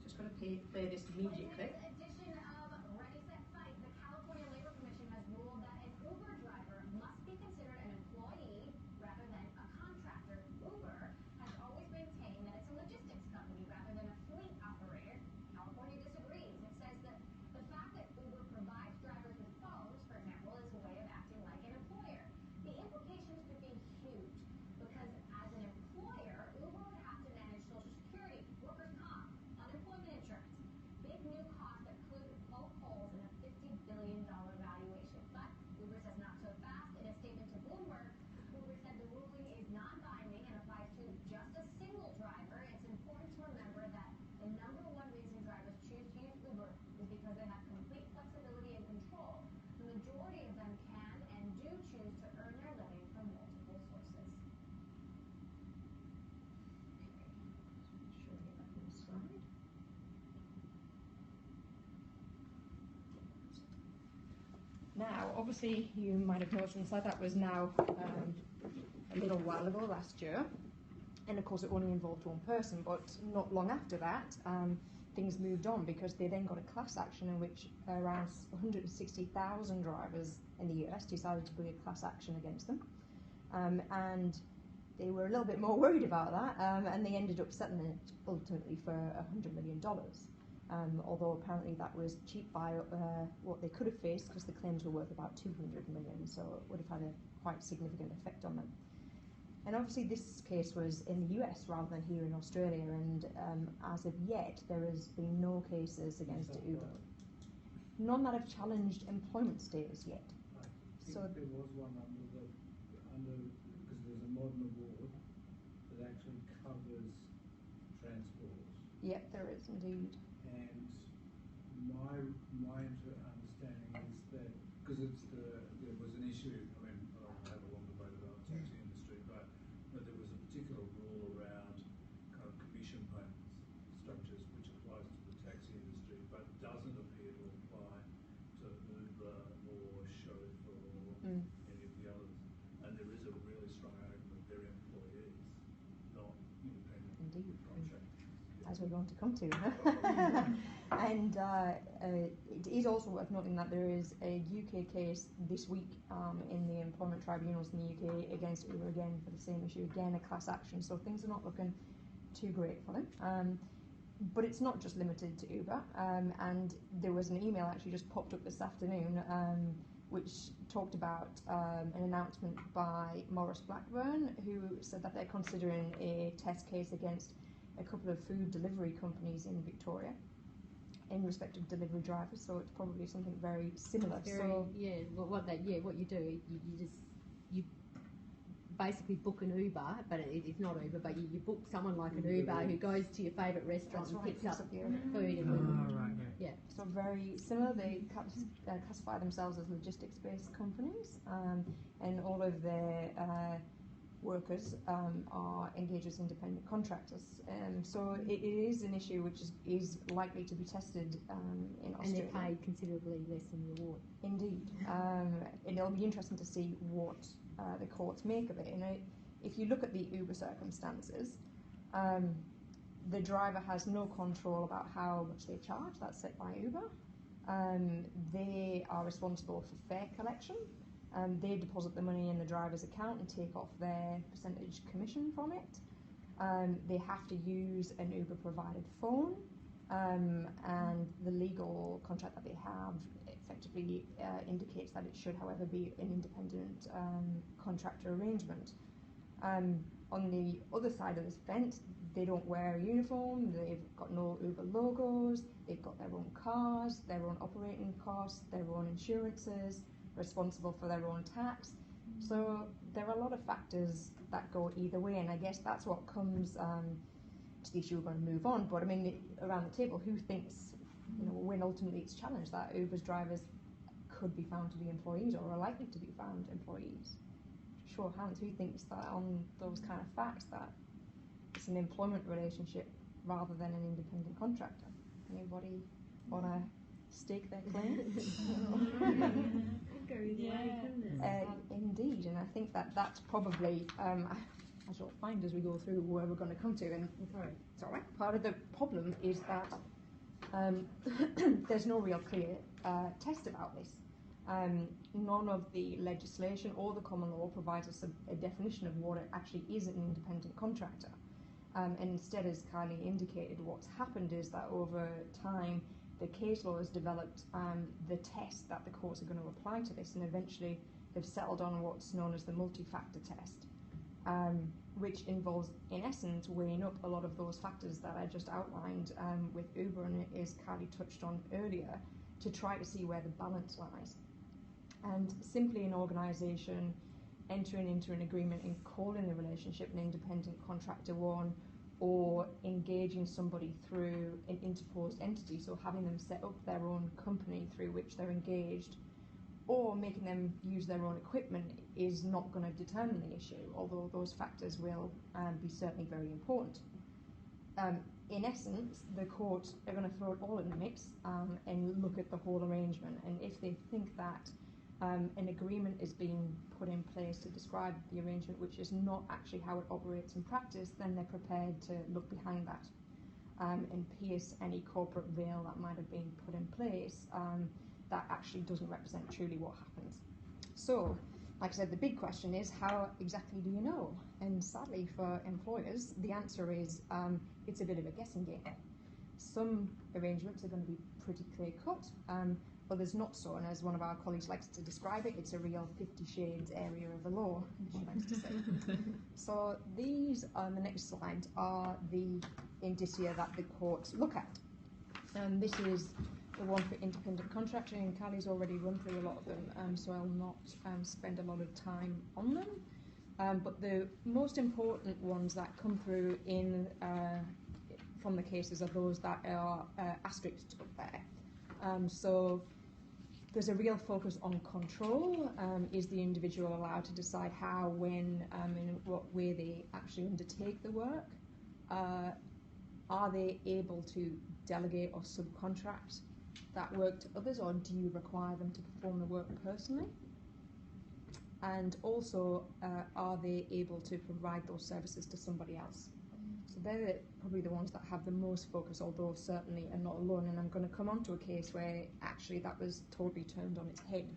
Just going to play this music clip. Edition of Ready, Set, Fight, the California Labor Commission has ruled that an Uber driver must be considered an employee rather than a contractor. Uber has always maintained that it's a logistics company rather than a fleet operator. California disagrees. It says that the fact that Uber provides drivers with phones, for example, is a way of acting like an employer. The implications could be huge because as an obviously, you might have noticed on the slide that was now a little while ago, last year. And of course, it only involved one person, but not long after that, things moved on because they then got a class action in which around 160,000 drivers in the US decided to bring a class action against them. And they were a little bit more worried about that, and they ended up settling it ultimately for $100 million. Although apparently that was cheap by what they could have faced because the claims were worth about 200 million, so it would have had a quite significant effect on them. And obviously this case was in the US rather than here in Australia, and as of yet there has been no cases against Uber. None that have challenged employment status yet. So there was one because there's a modern award that actually covers transport. Yep, there is indeed. And my understanding is that because there was an issue. I mean, I don't have a long debate about the taxi industry, but there was a particular rule around kind of commission payments structures which applies to the taxi industry, but doesn't appear to apply to Uber or Chauffeur or any of the others. And there is a really strong argument they're employees, not independent contractors. As we're going to come to. And it is also worth noting that there is a UK case this week in the employment tribunals in the UK against Uber again for the same issue, again a class action, so things are not looking too great for them. But it's not just limited to Uber, and there was an email actually just popped up this afternoon which talked about an announcement by Maurice Blackburn, who said that they're considering a test case against a couple of food delivery companies in Victoria in respect of delivery drivers, so it's probably something very similar. What you do, you basically book an Uber, but it's not Uber, but you book someone like an Uber who goes to your favourite restaurant and picks up your food. Yeah. So very similar. They classify themselves as logistics-based companies, and all of their workers are engaged as independent contractors. So it is an issue which is likely to be tested in Australia. And they're paid considerably less than the award. Indeed. And it'll be interesting to see what the courts make of it. And if you look at the Uber circumstances, the driver has no control about how much they charge. That's set by Uber. They are responsible for fare collection. They deposit the money in the driver's account and take off their percentage commission from it. They have to use an Uber provided phone, and the legal contract that they have effectively indicates that it should, however, be an independent contractor arrangement. On the other side of this fence, they don't wear a uniform, they've got no Uber logos, they've got their own cars, their own operating costs, their own insurances, responsible for their own tax. So there are a lot of factors that go either way, and I guess that's what comes to the issue we're going to move on. But I mean, around the table, who thinks, when ultimately it's challenged, that Uber's drivers could be found to be employees or are likely to be found employees? Show of hands, who thinks that on those kind of facts that it's an employment relationship rather than an independent contractor? Anybody want to stake their claim? Indeed, and I think that's probably, as you'll find as we go through where we're going to come to, and it's all right. Part of the problem is that there's no real clear test about this. None of the legislation or the common law provides us a definition of what it actually is an independent contractor. And instead, as Kylie indicated, what's happened is that over time the case law has developed the test that the courts are going to apply to this, and eventually they've settled on what's known as the multi-factor test, which involves, in essence, weighing up a lot of those factors that I just outlined with Uber, and as Kylie touched on earlier, to try to see where the balance lies. And simply an organisation entering into an agreement and calling the relationship an independent contractor one, or engaging somebody through an interposed entity, so having them set up their own company through which they're engaged, or making them use their own equipment, is not going to determine the issue, although those factors will be certainly very important. In essence, the courts are going to throw it all in the mix and look at the whole arrangement, and if they think that an agreement is being put in place to describe the arrangement, which is not actually how it operates in practice, then they're prepared to look behind that and pierce any corporate veil that might have been put in place that actually doesn't represent truly what happens. So, like I said, the big question is, how exactly do you know? And sadly for employers, the answer is it's a bit of a guessing game. Some arrangements are going to be pretty clear cut, others not so, and as one of our colleagues likes to describe it, it's a real 50 shades area of the law, as she likes to say. So these on the next slide are the indicia that the courts look at. This is the one for independent contracting, and Kylie's already run through a lot of them, so I'll not spend a lot of time on them. But the most important ones that come through in from the cases are those that are asterisked up there. So there's a real focus on control. Is the individual allowed to decide how, when, in what way they actually undertake the work? Are they able to delegate or subcontract that work to others, or do you require them to perform the work personally? And also, are they able to provide those services to somebody else? So they're probably the ones that have the most focus, although certainly are not alone. And I'm going to come on to a case where actually that was totally turned on its head,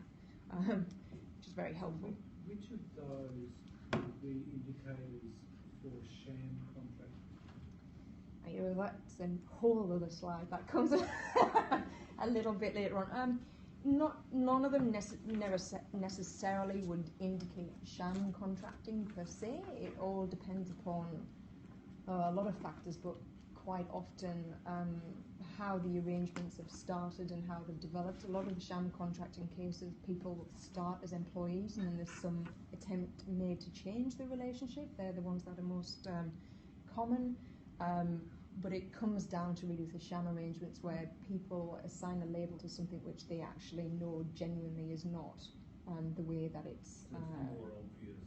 which is very helpful. Which of those would be indicators for sham contractors? That's a whole other slide that comes a little bit later on. None of them necessarily would indicate sham contracting per se. It all depends upon a lot of factors, but quite often how the arrangements have started and how they've developed. A lot of the sham contracting cases, people start as employees and then there's some attempt made to change the relationship. They're the ones that are most common. But it comes down to really the sham arrangements where people assign a label to something which they actually know genuinely is not the way that it's. More obvious.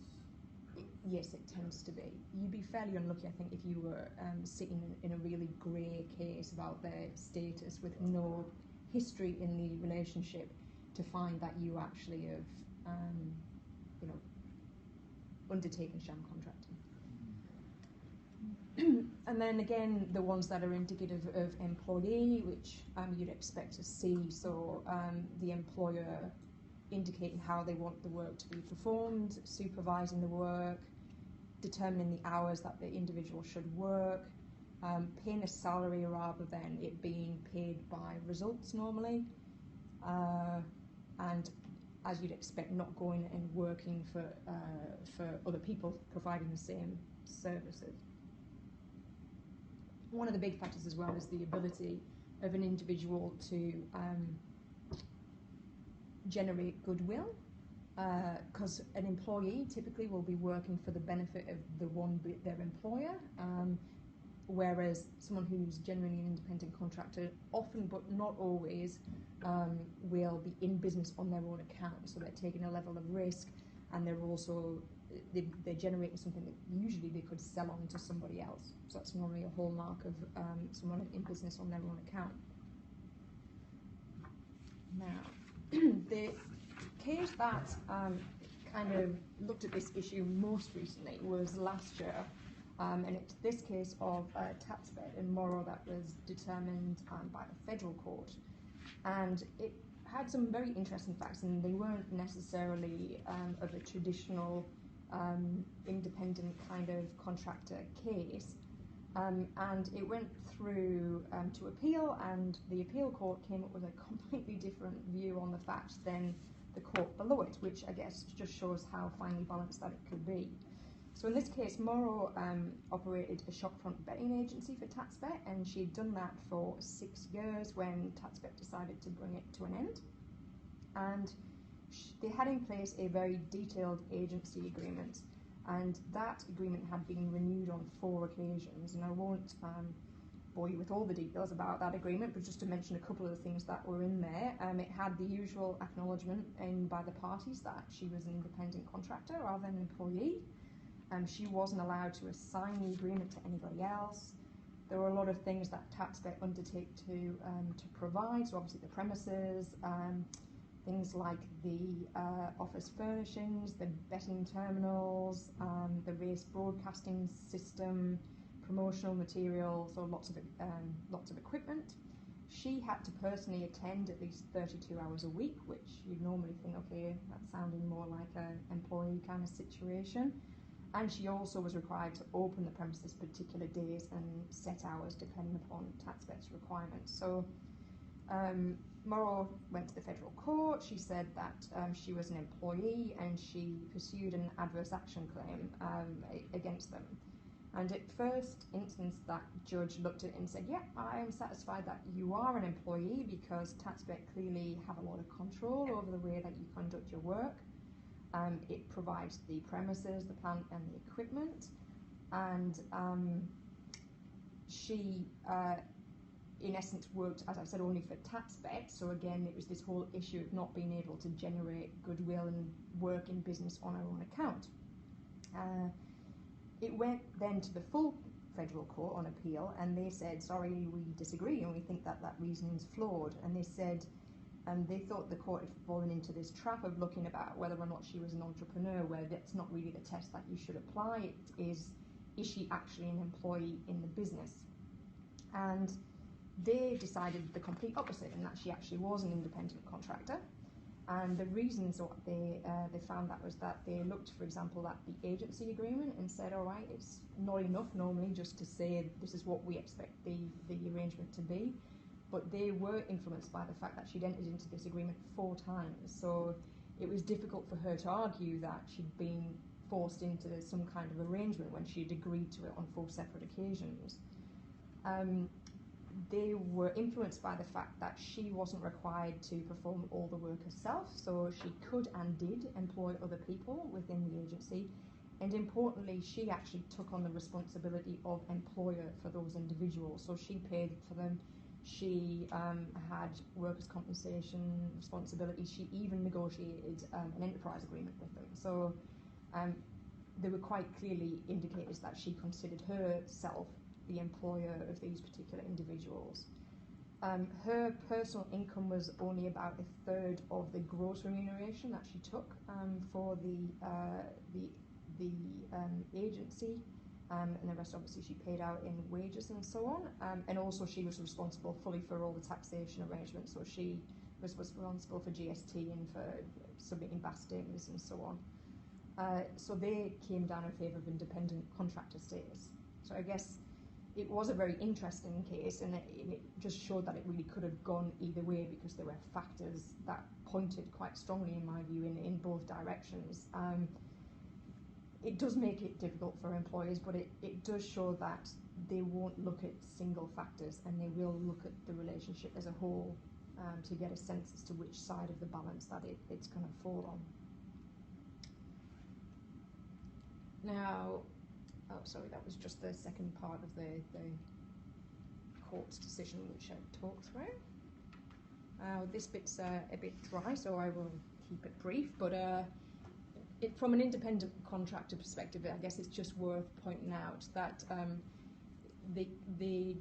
Yes, it tends to be. You'd be fairly unlucky, I think, if you were sitting in a really grey case about their status with no history in the relationship to find that you actually have, undertaken sham contracting. And then again, the ones that are indicative of employee, which you'd expect to see, so the employer indicating how they want the work to be performed, supervising the work, determining the hours that the individual should work, paying a salary rather than it being paid by results normally, and as you'd expect, not going and working for other people providing the same services. One of the big factors as well is the ability of an individual to generate goodwill, because an employee typically will be working for the benefit of their employer, whereas someone who's genuinely an independent contractor often, but not always, will be in business on their own account, so they're taking a level of risk, and they're also they're generating something that usually they could sell on to somebody else. So that's normally a hallmark of someone in business on their own account. Now, the case that kind of looked at this issue most recently was last year, and it's this case of taxbed in Morrow that was determined by the federal court, and it had some very interesting facts, and they weren't necessarily of a traditional independent kind of contractor case, and it went through to appeal, and the appeal court came up with a completely different view on the facts than the court below it, which I guess just shows how finely balanced that it could be. So in this case, Morrow operated a shopfront betting agency for Taxbet, and she'd done that for 6 years when Taxbet decided to bring it to an end. And they had in place a very detailed agency agreement, and that agreement had been renewed on 4 occasions. And I won't bore you with all the details about that agreement, but just to mention a couple of the things that were in there. It had the usual acknowledgement by the parties that she was an independent contractor rather than an employee. She wasn't allowed to assign the agreement to anybody else. There were a lot of things that Taxbet undertake to provide, so obviously the premises, things like the office furnishings, the betting terminals, the race broadcasting system, promotional materials, or lots of equipment. She had to personally attend at least 32 hours a week, which you'd normally think, okay, that's sounding more like an employee kind of situation. And she also was required to open the premises particular days and set hours depending upon TaxBet's requirements. So Morrow went to the federal court. She said that she was an employee and she pursued an adverse action claim against them. And at first instance, that judge looked at it and said, yeah, I am satisfied that you are an employee because TaxBet clearly have a lot of control over the way that you conduct your work. It provides the premises, the plant and the equipment. And she, in essence, worked, as I said, only for TaxBet. So again, it was this whole issue of not being able to generate goodwill and work in business on her own account. It went then to the full federal court on appeal, and they said, sorry, we disagree, and we think that that reasoning's flawed. And they said, they thought the court had fallen into this trap of looking about whether or not she was an entrepreneur, where that's not really the test that you should apply. It is she actually an employee in the business? And they decided the complete opposite, and that she actually was an independent contractor. And the reasons what they found that was that they looked, for example, at the agency agreement and said, all right, it's not enough normally just to say this is what we expect the arrangement to be. But they were influenced by the fact that she'd entered into this agreement 4 times. So it was difficult for her to argue that she'd been forced into some kind of arrangement when she'd agreed to it on 4 separate occasions. They were influenced by the fact that she wasn't required to perform all the work herself, so she could and did employ other people within the agency, and importantly, she actually took on the responsibility of employer for those individuals, so she paid for them, she had workers' compensation responsibility, she even negotiated an enterprise agreement with them, so there were quite clearly indicators that she considered herself the employer of these particular individuals. Her personal income was only about 1/3 of the gross remuneration that she took for the agency, and the rest obviously she paid out in wages and so on. And also she was responsible fully for all the taxation arrangements, so she was responsible for GST and for submitting BAS statements and so on. So they came down in favour of independent contractor status. So I guess it was a very interesting case, and it just showed that it really could have gone either way because there were factors that pointed quite strongly, in my view, in both directions. It does make it difficult for employers, but it does show that they won't look at single factors and they will look at the relationship as a whole to get a sense as to which side of the balance that it's going to fall on. Now, oh, sorry, that was just the second part of the court's decision which I talked through. This bit's a bit dry, so I will keep it brief, but from an independent contractor perspective, I guess it's just worth pointing out that they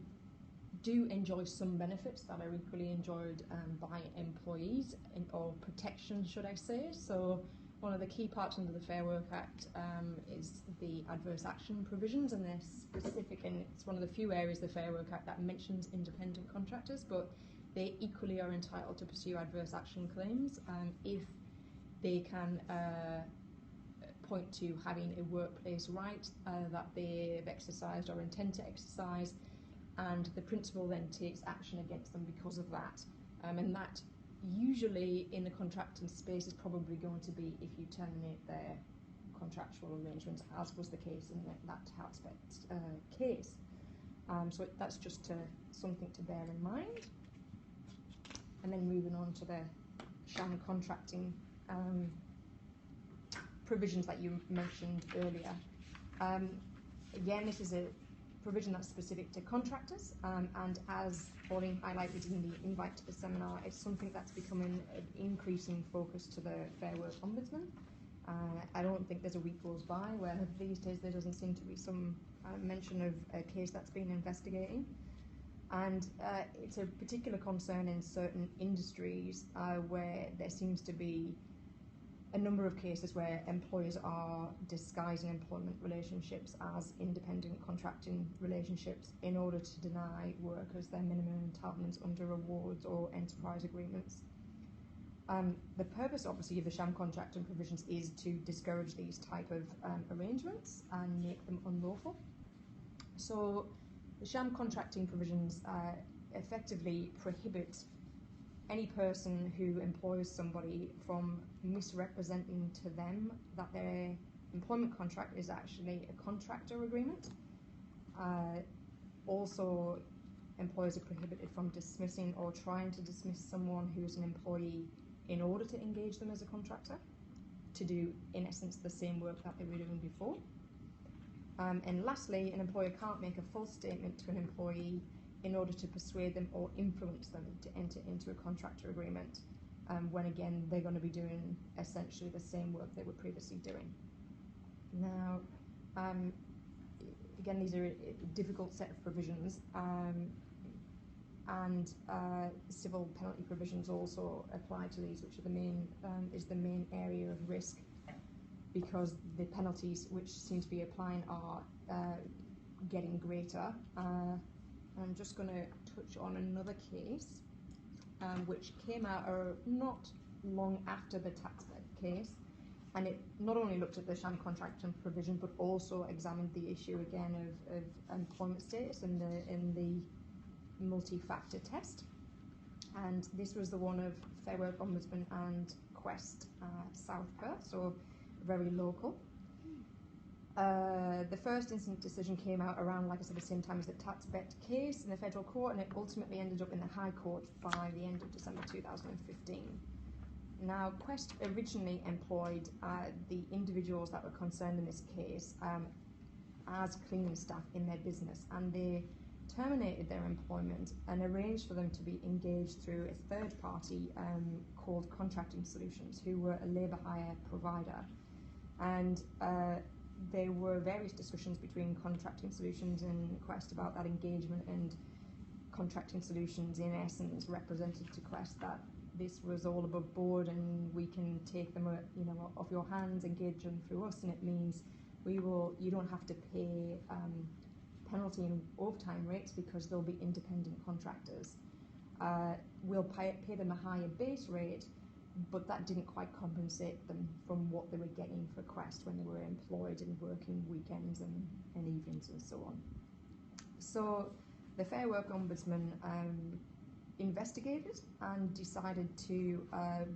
do enjoy some benefits that are equally enjoyed by employees, or protection, should I say. So one of the key parts under the Fair Work Act is the adverse action provisions, and they're specific, and it's one of the few areas of the Fair Work Act that mentions independent contractors, but they equally are entitled to pursue adverse action claims if they can point to having a workplace right that they've exercised or intend to exercise, and the principal then takes action against them because of that. And that usually in the contracting space is probably going to be if you terminate their contractual arrangements, as was the case in that TaxBet case. So that's just something to bear in mind. And then moving on to the sham contracting provisions that you mentioned earlier. Again, this is a provision that's specific to contractors, and as Pauline highlighted in the invite to the seminar, it's something that's becoming an increasing focus to the Fair Work Ombudsman. I don't think there's a week goes by where these days there doesn't seem to be some mention of a case that's been investigating. And it's a particular concern in certain industries where there seems to be a number of cases where employers are disguising employment relationships as independent contracting relationships in order to deny workers their minimum entitlements under awards or enterprise agreements. The purpose, obviously, of the sham contracting provisions is to discourage these type of arrangements and make them unlawful. So the sham contracting provisions effectively prohibit any person who employs somebody from misrepresenting to them that their employment contract is actually a contractor agreement. Also, employers are prohibited from dismissing or trying to dismiss someone who is an employee in order to engage them as a contractor, to do, in essence, the same work that they were doing before. And lastly, an employer can't make a false statement to an employee in order to persuade them or influence them to enter into a contractor agreement, when again they're going to be doing essentially the same work they were previously doing. Now, again, these are a difficult set of provisions, and civil penalty provisions also apply to these, which are the main area of risk, because the penalties which seem to be applying are getting greater. I'm just going to touch on another case which came out not long after the taxpayer case, and it not only looked at the sham contracting provision but also examined the issue again of employment status in the multi-factor test. And this was the one of Fair Work Ombudsman and Quest South Perth, so very local. The first instance decision came out around, like I said, the same time as the Tatsbet case in the federal court, and it ultimately ended up in the High Court by the end of December 2015. Now, Quest originally employed the individuals that were concerned in this case as cleaning staff in their business, and they terminated their employment and arranged for them to be engaged through a third party called Contracting Solutions, who were a labour hire provider. And there were various discussions between Contracting Solutions and Quest about that engagement, and Contracting Solutions in essence represented to Quest that this was all above board and we can take them off your hands, engage them through us, and it means you don't have to pay penalty and overtime rates because they'll be independent contractors. We'll pay them a higher base rate, but that didn't quite compensate them from what they were getting for Quest when they were employed and working weekends and evenings and so on. So the Fair Work Ombudsman investigated and decided to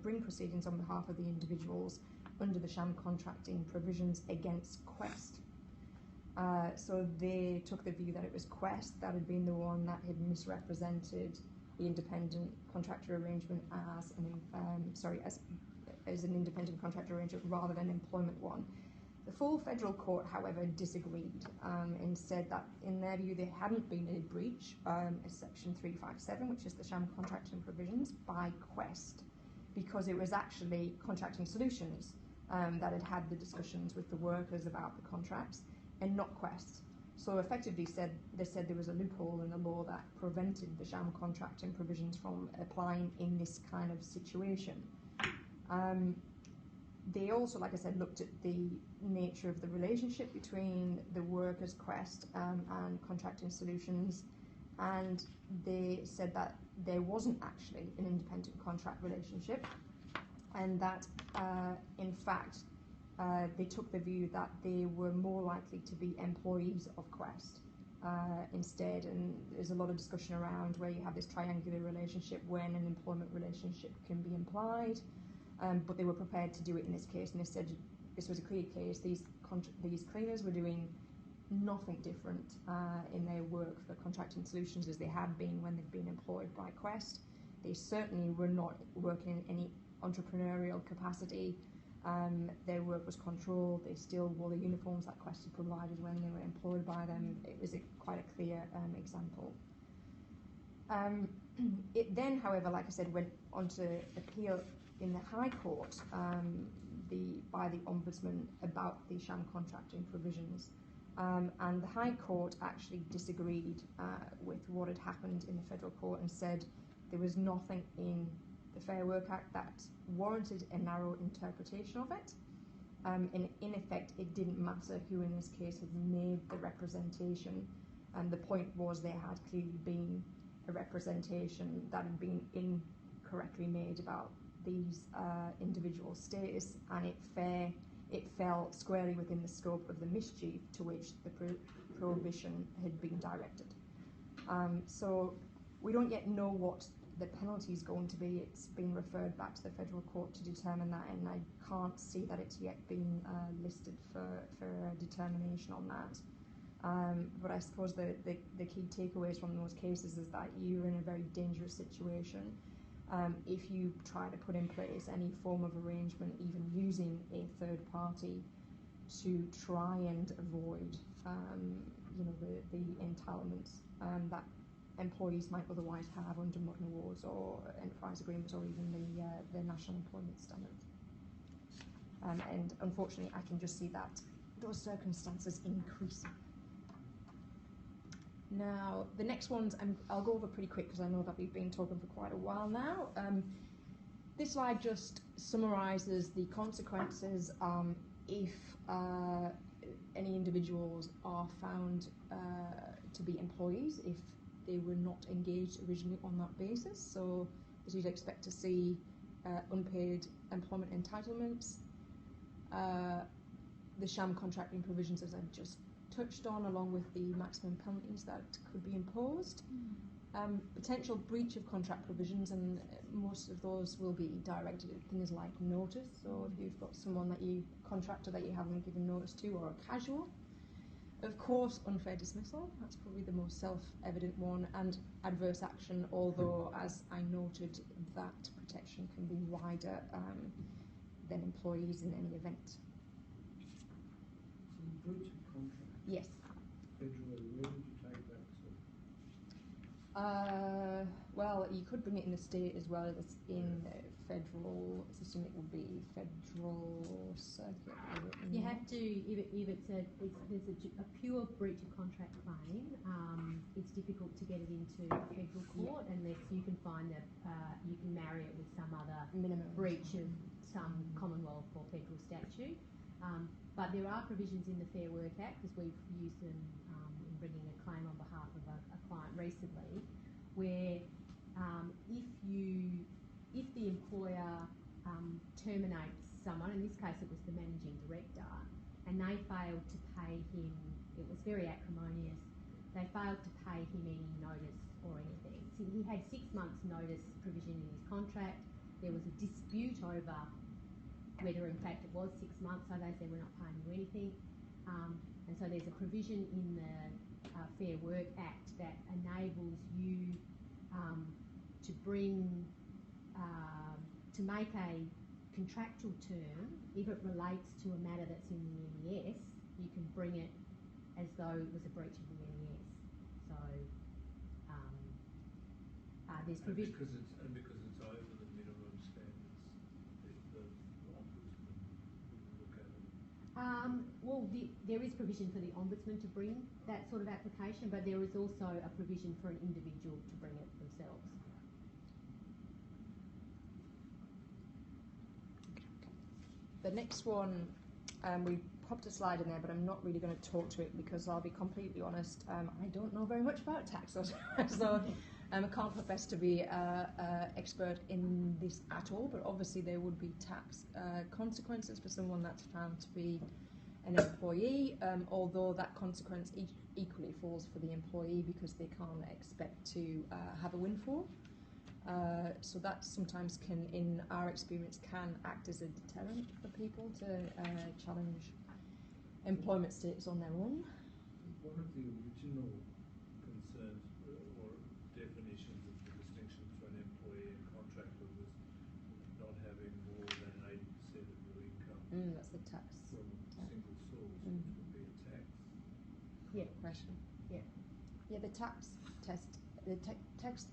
bring proceedings on behalf of the individuals under the sham contracting provisions against Quest. So they took the view that it was Quest that had been the one that had misrepresented the independent contractor arrangement as an independent contractor arrangement rather than an employment one. The full federal court, however, disagreed and said that in their view there hadn't been a breach of Section 357, which is the sham contracting provisions, by Quest, because it was actually Contracting Solutions that had had the discussions with the workers about the contracts and not Quest. So effectively they said there was a loophole in the law that prevented the sham contracting provisions from applying in this kind of situation. They also, like I said, looked at the nature of the relationship between the workers, Quest, and Contracting Solutions, and they said that there wasn't actually an independent contract relationship, and that in fact they took the view that they were more likely to be employees of Quest instead. And there's a lot of discussion around where you have this triangular relationship when an employment relationship can be implied, but they were prepared to do it in this case, and they said this was a clear case. These cleaners were doing nothing different in their work for Contracting Solutions as they had been when they'd been employed by Quest. They certainly were not working in any entrepreneurial capacity. Their work was controlled. They still wore the uniforms that Quest had provided when they were employed by them. It was quite a clear example. It then, however, like I said, went on to appeal in the High Court by the Ombudsman about the sham contracting provisions. And the High Court actually disagreed with what had happened in the Federal Court and said there was nothing in the Fair Work Act that warranted a narrow interpretation of it. And in effect, it didn't matter who in this case had made the representation. And the point was there had clearly been a representation that had been incorrectly made about these individual status, and it fell squarely within the scope of the mischief to which the prohibition had been directed. So we don't yet know what the penalty is going to be. It's been referred back to the Federal Court to determine that, and I can't see that it's yet been listed for a determination on that. But I suppose the key takeaways from those cases is that you're in a very dangerous situation if you try to put in place any form of arrangement, even using a third party, to try and avoid the entitlements that employees might otherwise have under modern laws or enterprise agreements or even the national employment standards. And unfortunately, I can just see that those circumstances increasing. Now, the next ones I'll go over pretty quick because I know that we've been talking for quite a while now. This slide just summarises the consequences if any individuals are found to be employees if they were not engaged originally on that basis. So, as you'd expect to see, unpaid employment entitlements, the sham contracting provisions, as I've just touched on, along with the maximum penalties that could be imposed, potential breach of contract provisions, and most of those will be directed at things like notice. So if you've got someone contractor that you haven't given notice to, or a casual. Of course, unfair dismissal, that's probably the most self-evident one, and adverse action, although, as I noted, that protection can be wider than employees in any event. Breach of contract. Yes. Federally, where would you take that to? Well, you could bring it in the state as well as in the federal system. It would be federal circuit. You have to, if there's a pure breach of contract claim, it's difficult to get it into federal court unless you can find that you can marry it with some other minimum breach of some Commonwealth or federal statute. But there are provisions in the Fair Work Act, because we've used them in bringing a claim on behalf of a client recently, where if the employer terminates someone, in this case it was the managing director, and they failed to pay him, it was very acrimonious, they failed to pay him any notice or anything. So he had 6 months notice provision in his contract. There was a dispute over whether in fact it was 6 months, so they said we're not paying you anything. And so there's a provision in the Fair Work Act that enables you to to make a contractual term, if it relates to a matter that's in the NES, you can bring it as though it was a breach of the NES. So there's provision. And because it's over the minimum standards, the Ombudsman will look at it. Well, there is provision for the Ombudsman to bring that sort of application, but there is also a provision for an individual to bring it themselves. The next one, we popped a slide in there, but I'm not really going to talk to it because I'll be completely honest, I don't know very much about tax, so I can't profess to be an expert in this at all, but obviously there would be tax consequences for someone that's found to be an employee, although that consequence equally falls for the employee because they can't expect to have a windfall. So that sometimes can, in our experience, can act as a deterrent for people to challenge employment status on their own. One of the original concerns or definitions of the distinction between an employee and contractor was not having more than 80% of your income That's the tax. from a single source, which would be a tax. Yeah, question. Yeah. Yeah, the tax test. The text,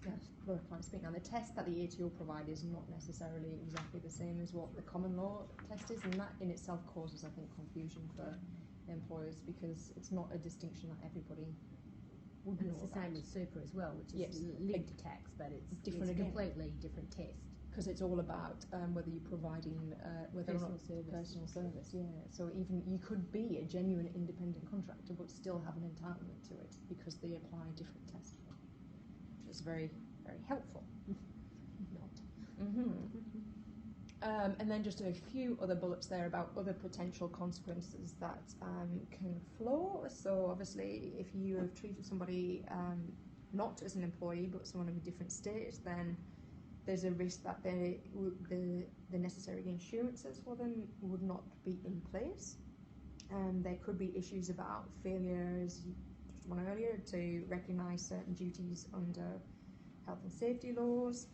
well, I can't speak now. The test that the ATO provide is not necessarily exactly the same as what the common law test is, and that in itself causes, I think, confusion for employers, because it's not a distinction that everybody would And know it's the same about. with super as well, which is Yes. linked to tax, but it's Different a again. completely different test. Because it's all about whether you're providing whether Personal or not service. personal service. Yeah. So even you could be a genuine independent contractor, but still have an entitlement to it because they apply a different test, which is very, very helpful. And then just a few other bullets there about other potential consequences that can flow. So obviously, if you have treated somebody not as an employee but someone of a different state, then there's a risk that the necessary insurances for them would not be in place. There could be issues about failure, as you touched on earlier, to recognise certain duties under health and safety laws.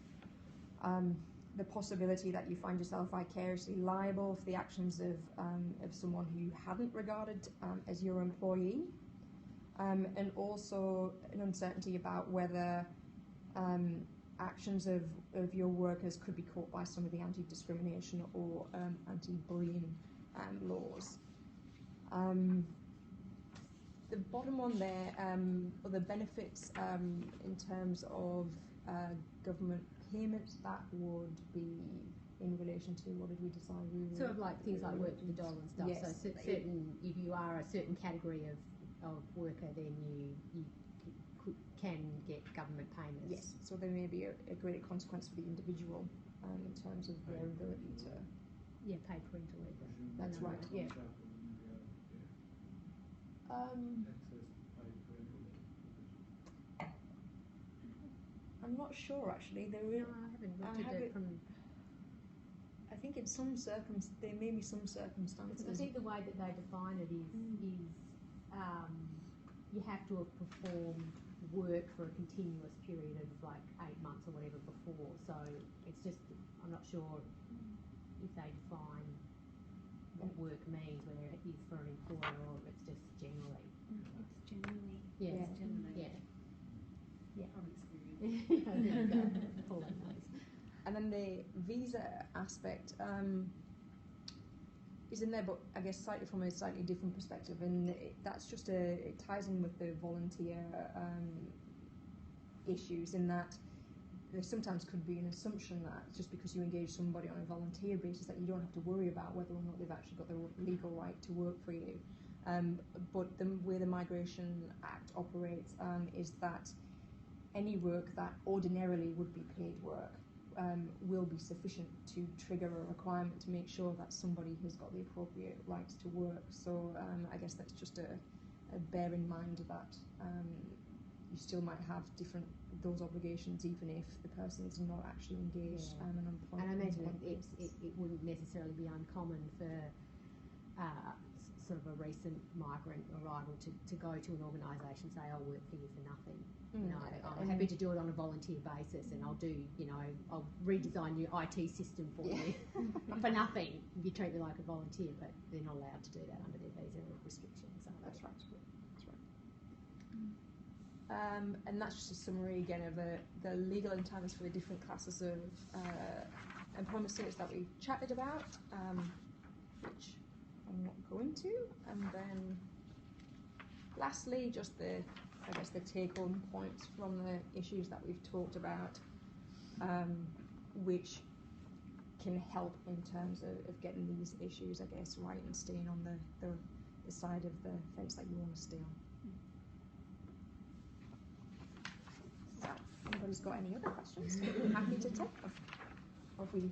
The possibility that you find yourself vicariously liable for the actions of someone who you hadn't regarded as your employee, and also an uncertainty about whether actions of your workers could be caught by some of the anti-discrimination or anti-bullying laws. The bottom one there, are the benefits in terms of government payments, that would be in relation to, what did we decide we were... Sort of like things like work for the dollar and stuff. Yes. So certain, if you are a certain category of worker, then you can get government payments. Yes, so there may be a greater consequence for the individual in terms of their ability to... Yeah, paid parental leave. That's right, yeah. I'm not sure actually. There No, I haven't looked at it from... I think in some there may be some circumstances. Because I think the way that they define it is you have to have performed work for a continuous period of like 8 months or whatever before. So it's just, I'm not sure if they define what work means, whether it is for an employer or if it's just generally. It's generally. Yeah. It's generally. Yeah. From experience. There you go. All that knows. And then the visa aspect is in there, but I guess slightly from a slightly different perspective, and that's just it ties in with the volunteer issues, in that there sometimes could be an assumption that just because you engage somebody on a volunteer basis that you don't have to worry about whether or not they've actually got the legal right to work for you. But the way the Migration Act operates is that any work that ordinarily would be paid work will be sufficient to trigger a requirement to make sure that somebody has got the appropriate rights to work. So I guess that's just a bear in mind that you still might have those obligations even if the person is not actually engaged in employment. And I imagine it wouldn't necessarily be uncommon for sort of a recent migrant arrival to go to an organisation and say, I'll work for you for nothing. You know, I'm happy to do it on a volunteer basis, and I'll redesign your IT system for you for nothing if you treat me like a volunteer, but they're not allowed to do that under their visa restrictions. So that's right. And that's just a summary again of the legal entitlements for the different classes of employment status that we chatted about, which I'm not going to. And then lastly, just the take-home points from the issues that we've talked about, which can help in terms of getting these issues, I guess, right, and staying on the side of the fence that you want to stay on. So, if anybody's got any other questions, I'm happy to take them. Or if we do